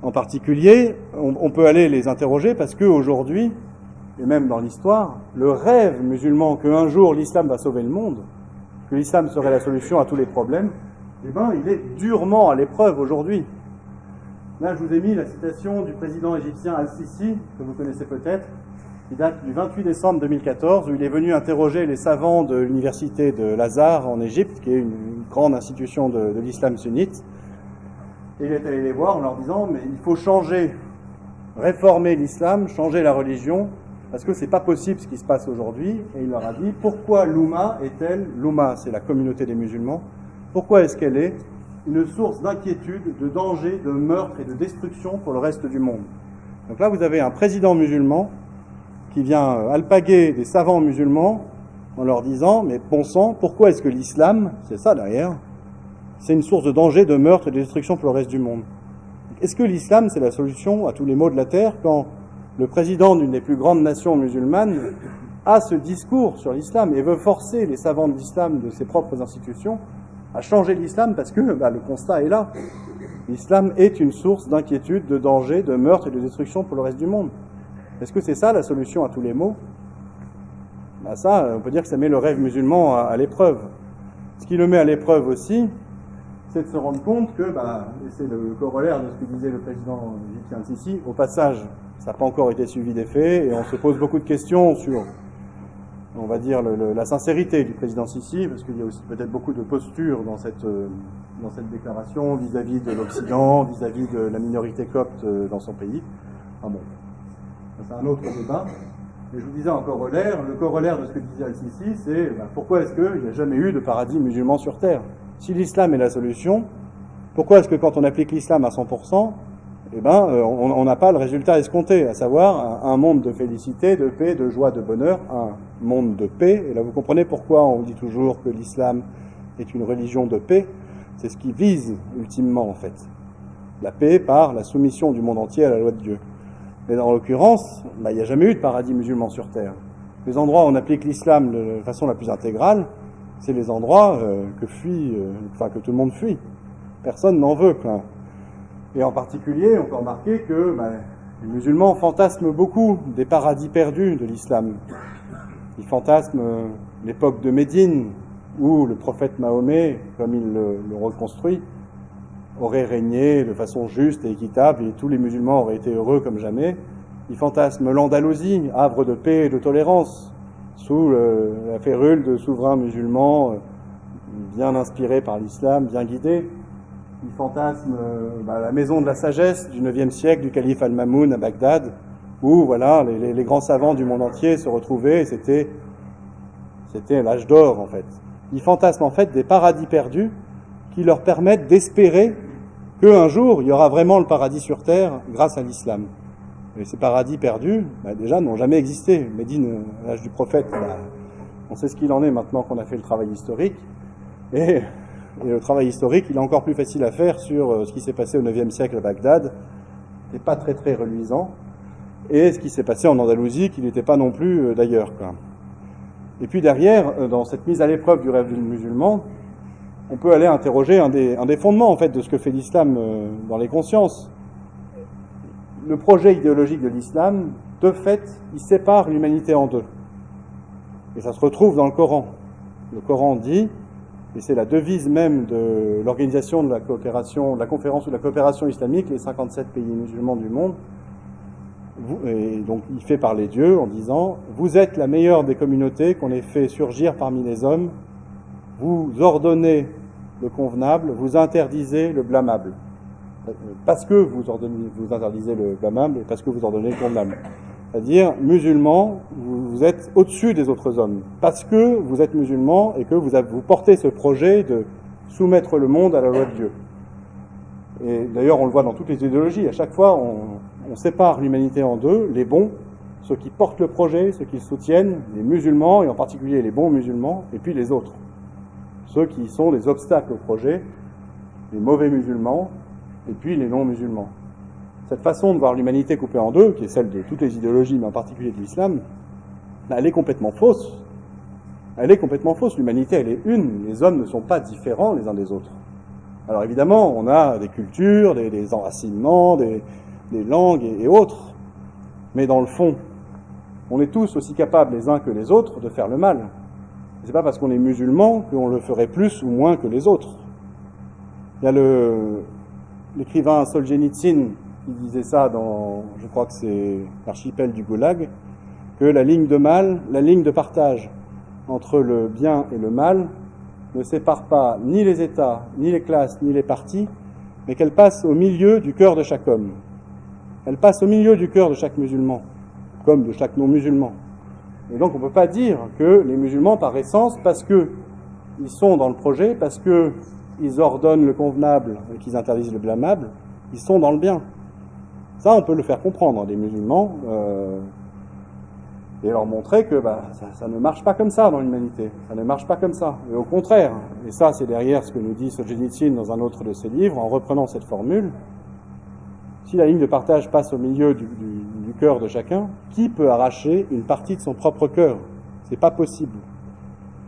En particulier, on peut aller les interroger parce qu'aujourd'hui, et même dans l'histoire, le rêve musulman qu'un jour l'islam va sauver le monde, que l'islam serait la solution à tous les problèmes, il est durement à l'épreuve aujourd'hui. Là, je vous ai mis la citation du président égyptien Al-Sisi, que vous connaissez peut-être, qui date du 28 décembre 2014, où il est venu interroger les savants de l'université de Lazare en Égypte, qui est une grande institution de l'islam sunnite. Et il est allé les voir en leur disant, mais il faut réformer l'islam, changer la religion, parce que c'est pas possible ce qui se passe aujourd'hui. Et il leur a dit, pourquoi l'Oumma est-elle, l'Oumma c'est la communauté des musulmans, pourquoi est-ce qu'elle est une source d'inquiétude, de danger, de meurtre et de destruction pour le reste du monde. Donc là, vous avez un président musulman qui vient alpaguer des savants musulmans en leur disant, mais bon sang, pourquoi est-ce que l'islam, c'est ça derrière, c'est une source de danger, de meurtre et de destruction pour le reste du monde? Est-ce que l'islam, c'est la solution à tous les maux de la terre quand le président d'une des plus grandes nations musulmanes a ce discours sur l'islam et veut forcer les savants de l'islam de ses propres institutions à changer l'islam parce que le constat est là. L'islam est une source d'inquiétude, de danger, de meurtre et de destruction pour le reste du monde. Est-ce que c'est ça la solution à tous les maux? Ça, on peut dire que ça met le rêve musulman à l'épreuve. Ce qui le met à l'épreuve aussi, c'est de se rendre compte que, et c'est le corollaire de ce que disait le président égyptien Sisi, au passage, ça n'a pas encore été suivi des faits, et on se pose beaucoup de questions sur, on va dire, la sincérité du président Sisi, parce qu'il y a aussi peut-être beaucoup de postures dans cette déclaration vis-à-vis de l'Occident, vis-à-vis de la minorité copte dans son pays. Ah bon, c'est un autre débat. Et je vous disais en corollaire, le corollaire de ce que disait Al-Sisi, c'est pourquoi est-ce qu'il n'y a jamais eu de paradis musulman sur Terre? Si l'islam est la solution, pourquoi est-ce que quand on applique l'islam à 100%, on n'a pas le résultat escompté, à savoir un monde de félicité, de paix, de joie, de bonheur, un monde de paix. Et là, vous comprenez pourquoi on dit toujours que l'islam est une religion de paix. C'est ce qui vise ultimement, en fait. La paix par la soumission du monde entier à la loi de Dieu. Mais en l'occurrence, il n'y a jamais eu de paradis musulman sur Terre. Les endroits où on applique l'islam de façon la plus intégrale, c'est les endroits que tout le monde fuit. Personne n'en veut, quoi. Et en particulier, on peut remarquer que les musulmans fantasment beaucoup des paradis perdus de l'islam. Ils fantasment l'époque de Médine, où le prophète Mahomet, comme il le reconstruit, aurait régné de façon juste et équitable, et tous les musulmans auraient été heureux comme jamais. Ils fantasment l'Andalousie, havre de paix et de tolérance, sous la férule de souverains musulmans bien inspirés par l'islam, bien guidés. Ils fantasment la maison de la sagesse du IXe siècle du calife Al-Mamoun à Bagdad, où les grands savants du monde entier se retrouvaient, et c'était l'âge d'or en fait. Ils fantasment en fait des paradis perdus qui leur permettent d'espérer qu'un jour il y aura vraiment le paradis sur terre grâce à l'islam. Et ces paradis perdus, déjà n'ont jamais existé. Médine, l'âge du prophète, on sait ce qu'il en est maintenant qu'on a fait le travail historique. Et le travail historique, il est encore plus facile à faire sur ce qui s'est passé au IXe siècle à Bagdad. C'est pas très très reluisant. Et ce qui s'est passé en Andalousie, qui n'était pas non plus d'ailleurs, quoi. Et puis derrière, dans cette mise à l'épreuve du rêve musulman, on peut aller interroger un des fondements en fait de ce que fait l'islam dans les consciences. Le projet idéologique de l'islam, de fait, il sépare l'humanité en deux. Et ça se retrouve dans le Coran. Le Coran dit, et c'est la devise même de l'organisation de la coopération, de la conférence de la coopération islamique, les 57 pays musulmans du monde, et donc il fait parler Dieu en disant « Vous êtes la meilleure des communautés qu'on ait fait surgir parmi les hommes, vous ordonnez le convenable, vous interdisez le blâmable. » Parce que vous interdisez le blâmable et parce que vous ordonnez le convenable. C'est-à-dire, musulmans, vous êtes au-dessus des autres hommes. Parce que vous êtes musulmans et que vous portez ce projet de soumettre le monde à la loi de Dieu. Et d'ailleurs, on le voit dans toutes les idéologies. À chaque fois, on sépare l'humanité en deux, les bons, ceux qui portent le projet, ceux qui le soutiennent, les musulmans, et en particulier les bons musulmans, et puis les autres. Ceux qui sont des obstacles au projet, les mauvais musulmans, et puis les non-musulmans. Cette façon de voir l'humanité coupée en deux, qui est celle de toutes les idéologies, mais en particulier de l'islam, elle est complètement fausse. Elle est complètement fausse. L'humanité, elle est une. Les hommes ne sont pas différents les uns des autres. Alors évidemment, on a des cultures, des enracinements, des langues et autres. Mais dans le fond, on est tous aussi capables les uns que les autres de faire le mal. C'est pas parce qu'on est musulman qu'on le ferait plus ou moins que les autres. Il y a l'écrivain Solzhenitsyn qui disait ça dans, je crois que c'est l'archipel du Goulag, que la ligne de partage entre le bien et le mal ne sépare pas ni les États, ni les classes, ni les partis, mais qu'elle passe au milieu du cœur de chaque homme. Elle passe au milieu du cœur de chaque musulman, comme de chaque non-musulman. Et donc on ne peut pas dire que les musulmans, par essence, parce qu'ils sont dans le projet, parce qu'ils ordonnent le convenable et qu'ils interdisent le blâmable, ils sont dans le bien. Ça, on peut le faire comprendre, des musulmans, et leur montrer que ça ne marche pas comme ça dans l'humanité. Ça ne marche pas comme ça. Et au contraire, et ça c'est derrière ce que nous dit Solzhenitsyn dans un autre de ses livres, en reprenant cette formule, si la ligne de partage passe au milieu du cœur de chacun, qui peut arracher une partie de son propre cœur? C'est pas possible.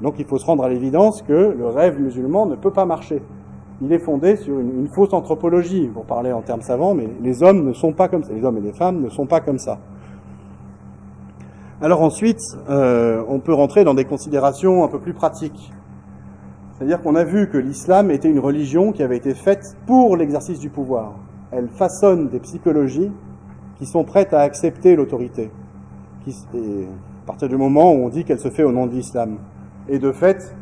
Donc il faut se rendre à l'évidence que le rêve musulman ne peut pas marcher. Il est fondé sur une fausse anthropologie, pour parler en termes savants, mais les hommes ne sont pas comme ça. Les hommes et les femmes ne sont pas comme ça. Alors ensuite, on peut rentrer dans des considérations un peu plus pratiques. C'est-à-dire qu'on a vu que l'islam était une religion qui avait été faite pour l'exercice du pouvoir. Elle façonne des psychologies qui sont prêtes à accepter l'autorité. Et à partir du moment où on dit qu'elle se fait au nom de l'islam. Et de fait,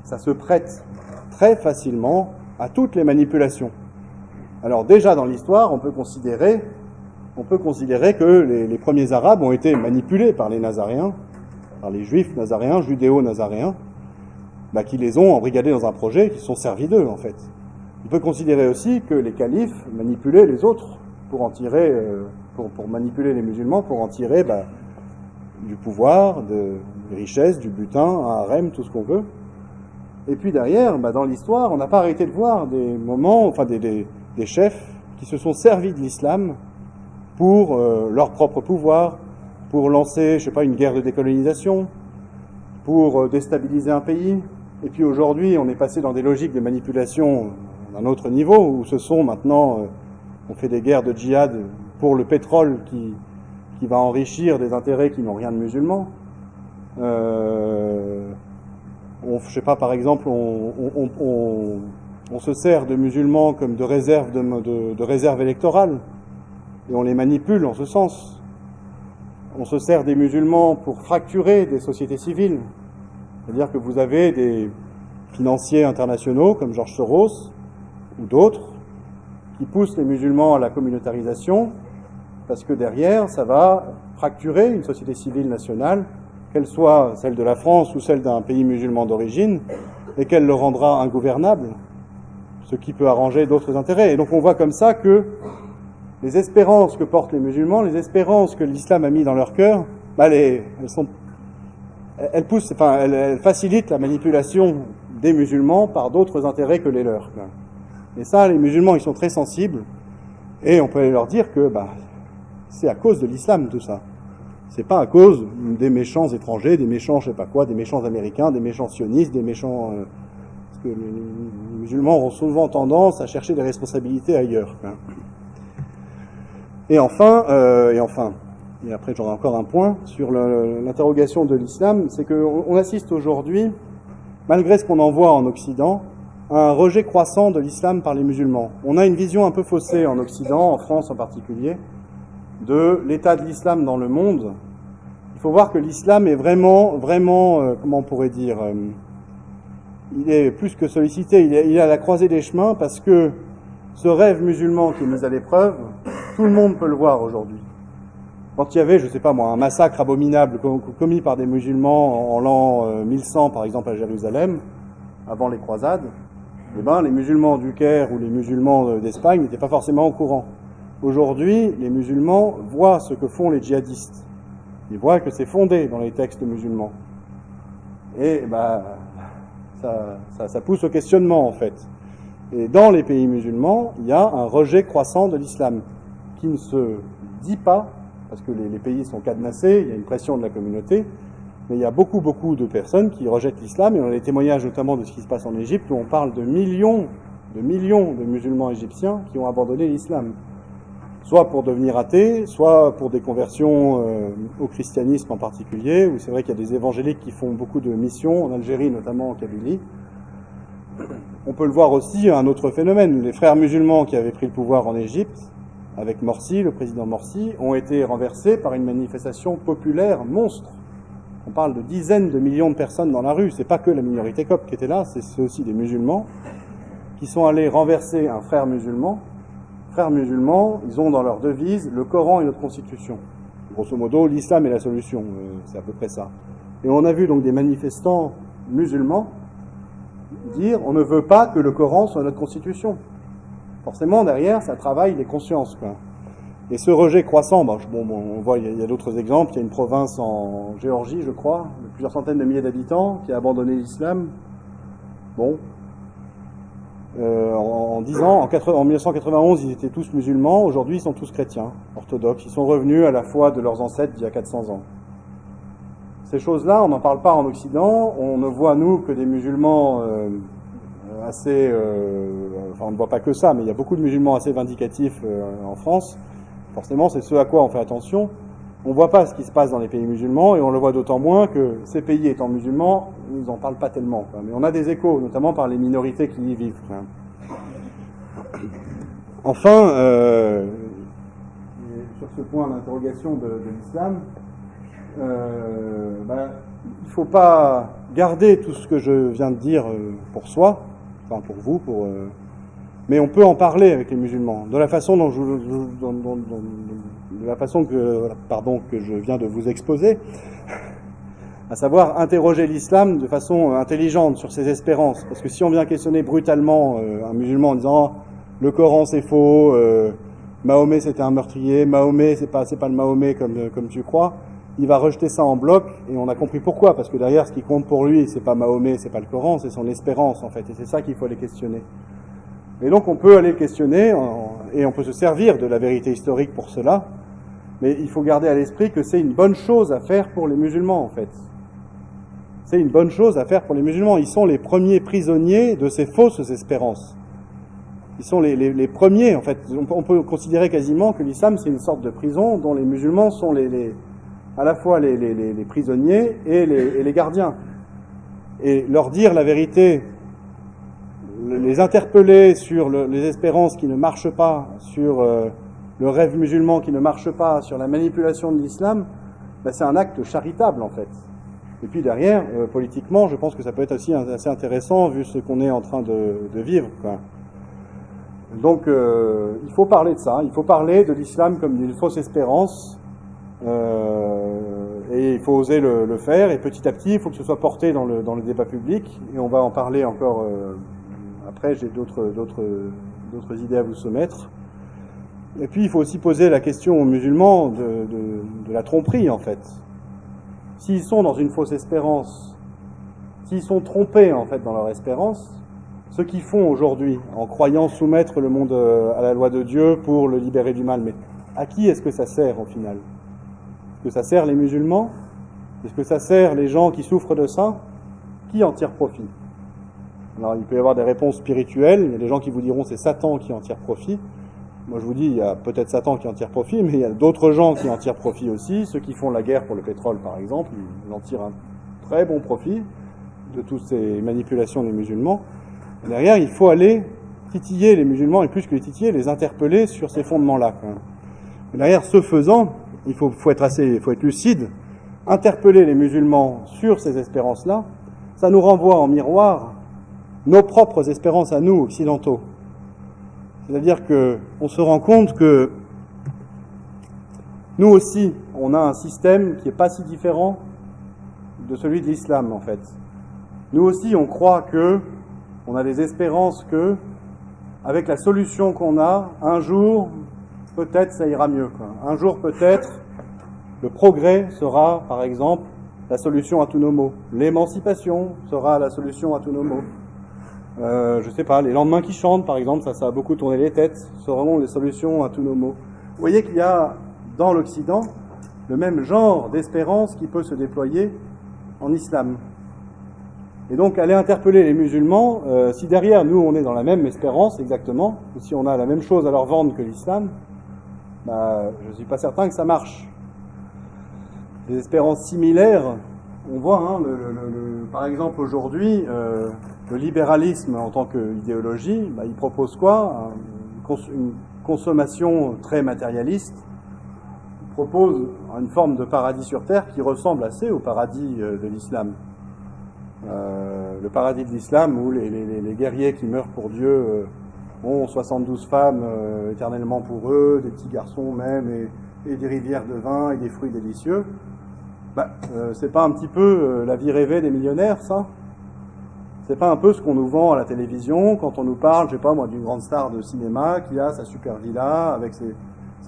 ça se prête très facilement à toutes les manipulations. Alors déjà dans l'histoire, on peut considérer on peut considérer que les premiers Arabes ont été manipulés par les Nazaréens, par les Juifs nazaréens, judéo-nazaréens, qui les ont embrigadés dans un projet, qui se sont servis d'eux, en fait. On peut considérer aussi que les califes manipulaient les autres pour en tirer, pour manipuler les musulmans, pour en tirer du pouvoir, des richesses, du butin, un harem, tout ce qu'on veut. Et puis derrière, dans l'histoire, on n'a pas arrêté de voir des moments, des chefs qui se sont servis de l'islam pour leur propre pouvoir, pour lancer, une guerre de décolonisation, pour déstabiliser un pays. Et puis aujourd'hui, on est passé dans des logiques de manipulation d'un autre niveau, où ce sont maintenant, on fait des guerres de djihad pour le pétrole qui va enrichir des intérêts qui n'ont rien de musulmans. Par exemple, on se sert de musulmans comme de réserve de réserve électorale, et on les manipule en ce sens. On se sert des musulmans pour fracturer des sociétés civiles. C'est-à-dire que vous avez des financiers internationaux comme George Soros ou d'autres qui poussent les musulmans à la communautarisation parce que derrière, ça va fracturer une société civile nationale, qu'elle soit celle de la France ou celle d'un pays musulman d'origine, et qu'elle le rendra ingouvernable, ce qui peut arranger d'autres intérêts. Et donc on voit comme ça que les espérances que portent les musulmans, les espérances que l'islam a mis dans leur cœur, elles facilitent la manipulation des musulmans par d'autres intérêts que les leurs. Et ça, les musulmans, ils sont très sensibles, et on peut leur dire que c'est à cause de l'islam tout ça. C'est pas à cause des méchants étrangers, des méchants des méchants américains, des méchants sionistes, des méchants... parce que les musulmans ont souvent tendance à chercher des responsabilités ailleurs. Et enfin, et après j'aurai encore un point sur l'interrogation de l'islam, c'est qu'on assiste aujourd'hui, malgré ce qu'on en voit en Occident, à un rejet croissant de l'islam par les musulmans. On a une vision un peu faussée en Occident, en France en particulier, de l'état de l'islam dans le monde. Il faut voir que l'islam est vraiment, comment on pourrait dire, il est plus que sollicité, il est à la croisée des chemins parce que ce rêve musulman qui est mis à l'épreuve, tout le monde peut le voir aujourd'hui. Quand il y avait, un massacre abominable commis par des musulmans en l'an 1100, par exemple, à Jérusalem, avant les croisades, les musulmans du Caire ou les musulmans d'Espagne n'étaient pas forcément au courant. Aujourd'hui, les musulmans voient ce que font les djihadistes. Ils voient que c'est fondé dans les textes musulmans. Et ça pousse au questionnement, en fait. Et dans les pays musulmans, il y a un rejet croissant de l'islam, qui ne se dit pas, parce que les pays sont cadenassés, il y a une pression de la communauté, mais il y a beaucoup de personnes qui rejettent l'islam, et on a des témoignages notamment de ce qui se passe en Égypte, où on parle de millions de musulmans égyptiens qui ont abandonné l'islam. Soit pour devenir athées, soit pour des conversions au christianisme en particulier, où c'est vrai qu'il y a des évangéliques qui font beaucoup de missions, en Algérie notamment, en Kabylie. On peut le voir aussi, un autre phénomène. Les frères musulmans qui avaient pris le pouvoir en Égypte, avec Morsi, le président Morsi, ont été renversés par une manifestation populaire monstre. On parle de dizaines de millions de personnes dans la rue. C'est pas que la minorité copte qui était là, c'est aussi des musulmans qui sont allés renverser un frère musulman. Frères musulmans, ils ont dans leur devise le Coran et notre Constitution. Grosso modo, l'islam est la solution, c'est à peu près ça. Et on a vu donc des manifestants musulmans dire on ne veut pas que le Coran soit notre Constitution. Forcément, derrière, ça travaille les consciences, quoi. Et ce rejet croissant, on voit, il y a d'autres exemples. Il y a une province en Géorgie, je crois, de plusieurs centaines de milliers d'habitants, qui a abandonné l'islam. En 10 ans, en 1991, ils étaient tous musulmans. Aujourd'hui, ils sont tous chrétiens, orthodoxes. Ils sont revenus à la foi de leurs ancêtres d'il y a 400 ans. Ces choses-là, on n'en parle pas en Occident. On ne voit, nous, que des musulmans on ne voit pas que ça, mais il y a beaucoup de musulmans assez vindicatifs en France. Forcément, c'est ce à quoi on fait attention. On ne voit pas ce qui se passe dans les pays musulmans, et on le voit d'autant moins que ces pays étant musulmans, ils n'en parlent pas tellement, quoi. Mais on a des échos, notamment par les minorités qui y vivent, quoi. Enfin, sur ce point, l'interrogation de l'islam, il ne faut pas garder tout ce que je viens de dire pour soi, enfin pour vous, Mais on peut en parler avec les musulmans, de la façon dont que je viens de vous exposer, à savoir interroger l'islam de façon intelligente sur ses espérances. Parce que si on vient questionner brutalement un musulman en disant « le Coran c'est faux, Mahomet c'était un meurtrier, Mahomet c'est pas le Mahomet comme tu crois », il va rejeter ça en bloc, et on a compris pourquoi, parce que derrière ce qui compte pour lui, c'est pas Mahomet, c'est pas le Coran, c'est son espérance en fait, et c'est ça qu'il faut aller questionner. Et donc on peut aller le questionner, et on peut se servir de la vérité historique pour cela, mais il faut garder à l'esprit que c'est une bonne chose à faire pour les musulmans en fait. C'est une bonne chose à faire pour les musulmans. Ils sont les premiers prisonniers de ces fausses espérances. Ils sont les premiers, en fait. On peut considérer quasiment que l'islam, c'est une sorte de prison dont les musulmans sont à la fois les prisonniers et les gardiens. Et leur dire la vérité, les interpeller sur les espérances qui ne marchent pas, sur le rêve musulman qui ne marche pas, sur la manipulation de l'islam, ben c'est un acte charitable, en fait. Et puis derrière, politiquement, je pense que ça peut être aussi assez intéressant vu ce qu'on est en train de vivre, quoi. Donc, il faut parler de ça. Il faut parler de l'islam comme d'une fausse espérance. Et il faut oser le faire. Et petit à petit, il faut que ce soit porté dans le débat public. Et on va en parler encore après. J'ai d'autres idées à vous soumettre. Et puis, il faut aussi poser la question aux musulmans de la tromperie, en fait. S'ils sont dans une fausse espérance, s'ils sont trompés, en fait, dans leur espérance, ce qu'ils font aujourd'hui, en croyant soumettre le monde à la loi de Dieu pour le libérer du mal, mais à qui est-ce que ça sert, au final? Est-ce que ça sert les musulmans? Est-ce que ça sert les gens qui souffrent de ça? Qui en tire profit? Alors, il peut y avoir des réponses spirituelles. Il y a des gens qui vous diront c'est Satan qui en tire profit. Moi, je vous dis, il y a peut-être Satan qui en tire profit, mais il y a d'autres gens qui en tirent profit aussi. Ceux qui font la guerre pour le pétrole, par exemple, ils en tirent un très bon profit de toutes ces manipulations des musulmans. Et derrière, il faut aller titiller les musulmans, et plus que les titiller, les interpeller sur ces fondements-là. Et derrière, ce faisant, il faut être lucide, interpeller les musulmans sur ces espérances-là, ça nous renvoie en miroir nos propres espérances à nous, occidentaux. C'est-à-dire que on se rend compte que nous aussi, on a un système qui est pas si différent de celui de l'islam, en fait. Nous aussi, on croit que, on a des espérances que, avec la solution qu'on a, un jour, peut-être ça ira mieux, quoi. Un jour, peut-être, le progrès sera, par exemple, la solution à tous nos maux. L'émancipation sera la solution à tous nos maux. Je sais pas, les lendemains qui chantent, par exemple, ça a beaucoup tourné les têtes, seront les solutions à tous nos maux. Vous voyez qu'il y a, dans l'Occident, le même genre d'espérance qui peut se déployer en islam. Et donc, aller interpeller les musulmans, si derrière nous, on est dans la même espérance, exactement, ou si on a la même chose à leur vendre que l'islam, bah, je suis pas certain que ça marche. Des espérances similaires, on voit, hein, par exemple, aujourd'hui, le libéralisme en tant qu'idéologie, bah, il propose quoi? Une consommation très matérialiste. Il propose une forme de paradis sur terre qui ressemble assez au paradis de l'islam. Le paradis de l'islam où les guerriers qui meurent pour Dieu ont 72 femmes éternellement pour eux, des petits garçons même, et des rivières de vin et des fruits délicieux. Bah, c'est pas un petit peu la vie rêvée des millionnaires, ça? C'est pas un peu ce qu'on nous vend à la télévision quand on nous parle, je sais pas moi, d'une grande star de cinéma qui a sa super villa avec ses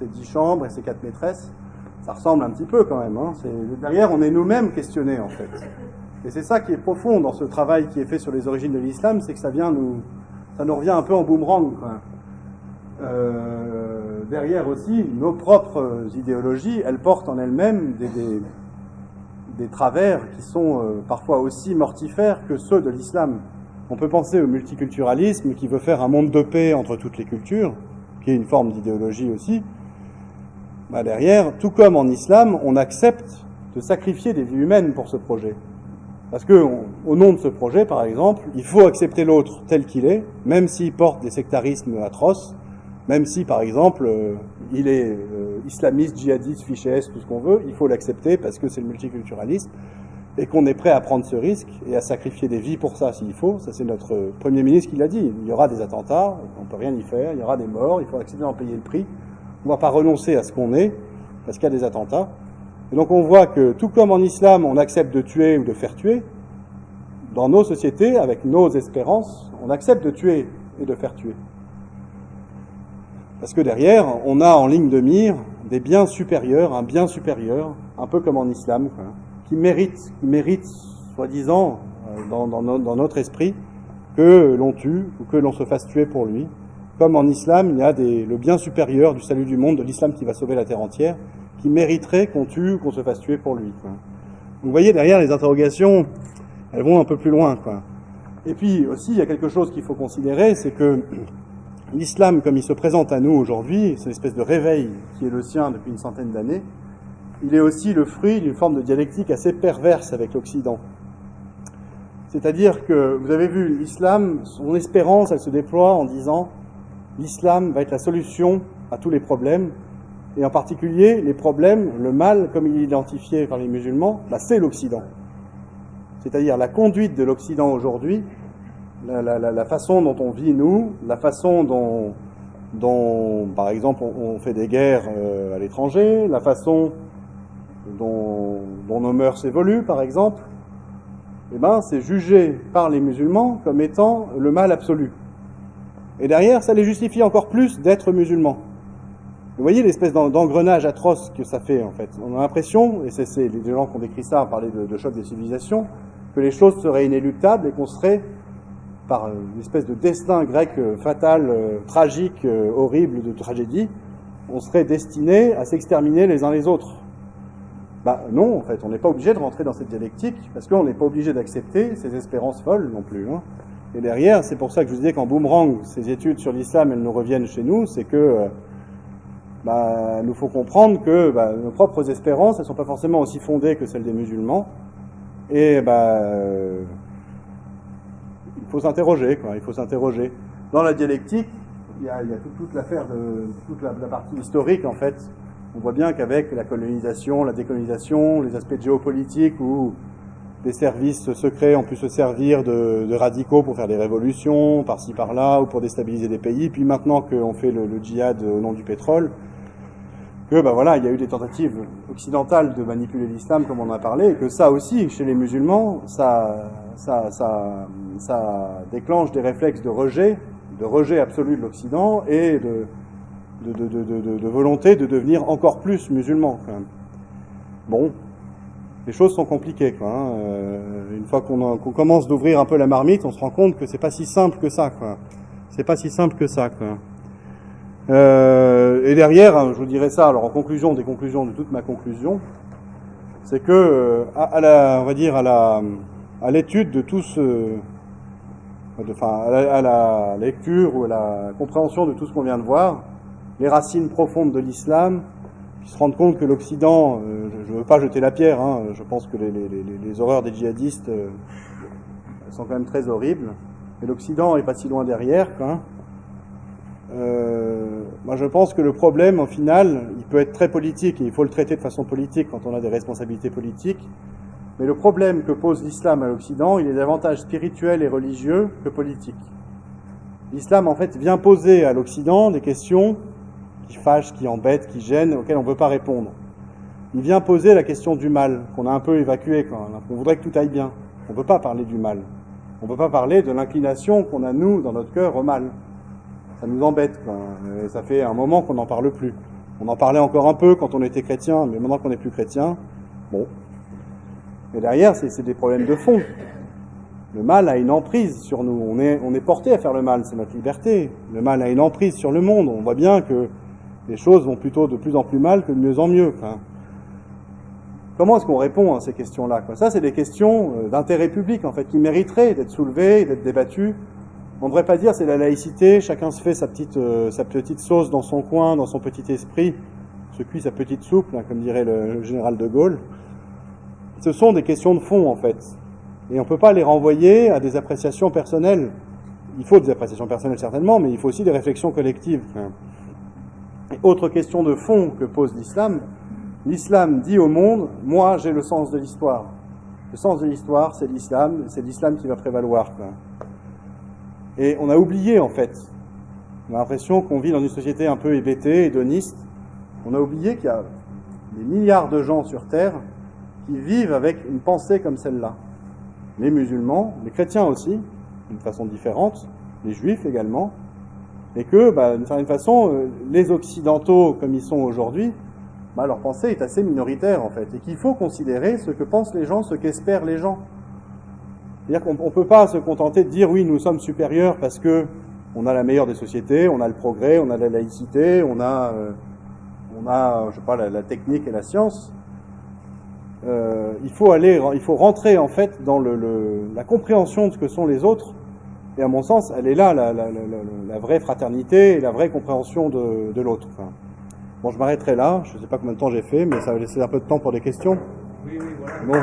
10 chambres et ses 4 maîtresses? Ça ressemble un petit peu quand même, hein. Derrière, on est nous-mêmes questionnés, en fait. Et c'est ça qui est profond dans ce travail qui est fait sur les origines de l'islam, c'est que ça nous revient un peu en boomerang, quoi. Derrière aussi, nos propres idéologies, elles portent en elles-mêmes des travers qui sont parfois aussi mortifères que ceux de l'islam. On peut penser au multiculturalisme qui veut faire un monde de paix entre toutes les cultures, qui est une forme d'idéologie aussi. Bah derrière, tout comme en islam, on accepte de sacrifier des vies humaines pour ce projet. Parce que, au nom de ce projet, par exemple, il faut accepter l'autre tel qu'il est, même s'il porte des sectarismes atroces, même si, par exemple, il est islamiste, djihadiste, fichéiste, tout ce qu'on veut, il faut l'accepter parce que c'est le multiculturalisme. et qu'on est prêt à prendre ce risque et à sacrifier des vies pour ça s'il faut. Ça, c'est notre Premier ministre qui l'a dit. Il y aura des attentats, on ne peut rien y faire, il y aura des morts, il faut accepter d'en payer le prix. On ne va pas renoncer à ce qu'on est, parce qu'il y a des attentats. Et donc on voit que, tout comme en islam, on accepte de tuer ou de faire tuer, dans nos sociétés, avec nos espérances, on accepte de tuer et de faire tuer. Parce que derrière, on a en ligne de mire des biens supérieurs, un bien supérieur, un peu comme en islam, quoi, qui mérite, soi-disant, dans notre esprit, que l'on tue ou que l'on se fasse tuer pour lui. Comme en islam, il y a le bien supérieur du salut du monde, de l'islam qui va sauver la terre entière, qui mériterait qu'on tue ou qu'on se fasse tuer pour lui, quoi. Vous voyez, derrière, les interrogations, elles vont un peu plus loin, quoi. Et puis aussi, il y a quelque chose qu'il faut considérer, c'est que l'islam, comme il se présente à nous aujourd'hui, c'est une espèce de réveil qui est le sien depuis une centaine d'années, il est aussi le fruit d'une forme de dialectique assez perverse avec l'Occident. C'est-à-dire que, vous avez vu, l'islam, son espérance, elle se déploie en disant l'islam va être la solution à tous les problèmes, et en particulier les problèmes, le mal, comme il est identifié par les musulmans, c'est l'Occident. C'est-à-dire la conduite de l'Occident aujourd'hui, la façon dont on vit nous, la façon dont par exemple, on fait des guerres à l'étranger, la façon dont nos mœurs évoluent, par exemple, c'est jugé par les musulmans comme étant le mal absolu. Et derrière, ça les justifie encore plus d'être musulmans. Vous voyez l'espèce d'engrenage atroce que ça fait, en fait. On a l'impression, et c'est les gens qui ont décrit ça, parlaient de choc des civilisations, que les choses seraient inéluctables et qu'on serait, par une espèce de destin grec fatal, tragique, horrible, de tragédie, on serait destiné à s'exterminer les uns les autres. Non, en fait, on n'est pas obligé de rentrer dans cette dialectique, parce qu'on n'est pas obligé d'accepter ces espérances folles non plus, hein. Et derrière, c'est pour ça que je vous disais qu'en boomerang, ces études sur l'islam, elles nous reviennent chez nous, c'est que nous faut comprendre que nos propres espérances, elles sont pas forcément aussi fondées que celles des musulmans, et il faut s'interroger, quoi. Il faut s'interroger. Dans la dialectique, il y a toute l'affaire de toute la partie historique, en fait. On voit bien qu'avec la colonisation, la décolonisation, les aspects géopolitiques où des services secrets ont pu se servir de radicaux pour faire des révolutions, par-ci par-là, ou pour déstabiliser des pays. Puis maintenant qu'on fait le djihad au nom du pétrole, que il y a eu des tentatives occidentales de manipuler l'islam, comme on en a parlé, et que ça aussi, chez les musulmans, ça déclenche des réflexes de rejet absolu de l'Occident et de volonté de devenir encore plus musulman, quand même. Bon, les choses sont compliquées, quoi, hein. Une fois qu'on commence d'ouvrir un peu la marmite, on se rend compte que c'est pas si simple que ça, quoi. C'est pas si simple que ça, quoi. Et derrière, je vous dirais ça, alors en conclusion des conclusions de toute ma conclusion, c'est que à l'étude de tout à la lecture ou à la compréhension de tout ce qu'on vient de voir, les racines profondes de l'islam, puis se rendre compte que l'Occident, je ne veux pas jeter la pierre, hein, je pense que les horreurs des djihadistes elles sont quand même très horribles, mais l'Occident est pas si loin derrière, quoi. Moi je pense que le problème, au final, il peut être très politique, et il faut le traiter de façon politique quand on a des responsabilités politiques, mais le problème que pose l'islam à l'Occident, il est davantage spirituel et religieux que politique. L'islam, en fait, vient poser à l'Occident des questions qui fâchent, qui embêtent, qui gênent, auxquelles on ne peut pas répondre. Il vient poser la question du mal, qu'on a un peu évacué, quand on voudrait que tout aille bien. On ne peut pas parler du mal. On ne peut pas parler de l'inclination qu'on a, nous, dans notre cœur, au mal. Ça nous embête, quoi. Et ça fait un moment qu'on n'en parle plus. On en parlait encore un peu quand on était chrétien, mais maintenant qu'on n'est plus chrétien, bon. Mais derrière, c'est des problèmes de fond. Le mal a une emprise sur nous. On est porté à faire le mal, c'est notre liberté. Le mal a une emprise sur le monde. On voit bien que les choses vont plutôt de plus en plus mal que de mieux en mieux, quoi. Comment est-ce qu'on répond à ces questions-là, quoi? Ça, c'est des questions d'intérêt public, en fait, qui mériteraient d'être soulevées, d'être débattues. On ne devrait pas dire c'est la laïcité, chacun se fait sa petite sauce dans son coin, dans son petit esprit, se cuit sa petite soupe, là, comme dirait le général de Gaulle. Ce sont des questions de fond, en fait. Et on ne peut pas les renvoyer à des appréciations personnelles. Il faut des appréciations personnelles, certainement, mais il faut aussi des réflexions collectives. Et autre question de fond que pose l'islam, l'islam dit au monde, moi j'ai le sens de l'histoire. Le sens de l'histoire, c'est l'islam qui va prévaloir, quoi. Et on a oublié, en fait, on a l'impression qu'on vit dans une société un peu hébétée, hédoniste. On a oublié qu'il y a des milliards de gens sur Terre qui vivent avec une pensée comme celle-là. Les musulmans, les chrétiens aussi, d'une façon différente, les juifs également, et que, d'une certaine façon, les occidentaux, comme ils sont aujourd'hui, leur pensée est assez minoritaire, en fait, et qu'il faut considérer ce que pensent les gens, ce qu'espèrent les gens. C'est-à-dire qu'on ne peut pas se contenter de dire, oui, nous sommes supérieurs parce que on a la meilleure des sociétés, on a le progrès, on a la laïcité, on a je sais pas, la technique et la science. Il faut rentrer, en fait, dans la compréhension de ce que sont les autres. Et à mon sens, elle est là, la vraie fraternité et la vraie compréhension de l'autre. Enfin, bon, je m'arrêterai là. Je ne sais pas combien de temps j'ai fait, mais ça va laisser un peu de temps pour des questions. Oui, voilà. Bon.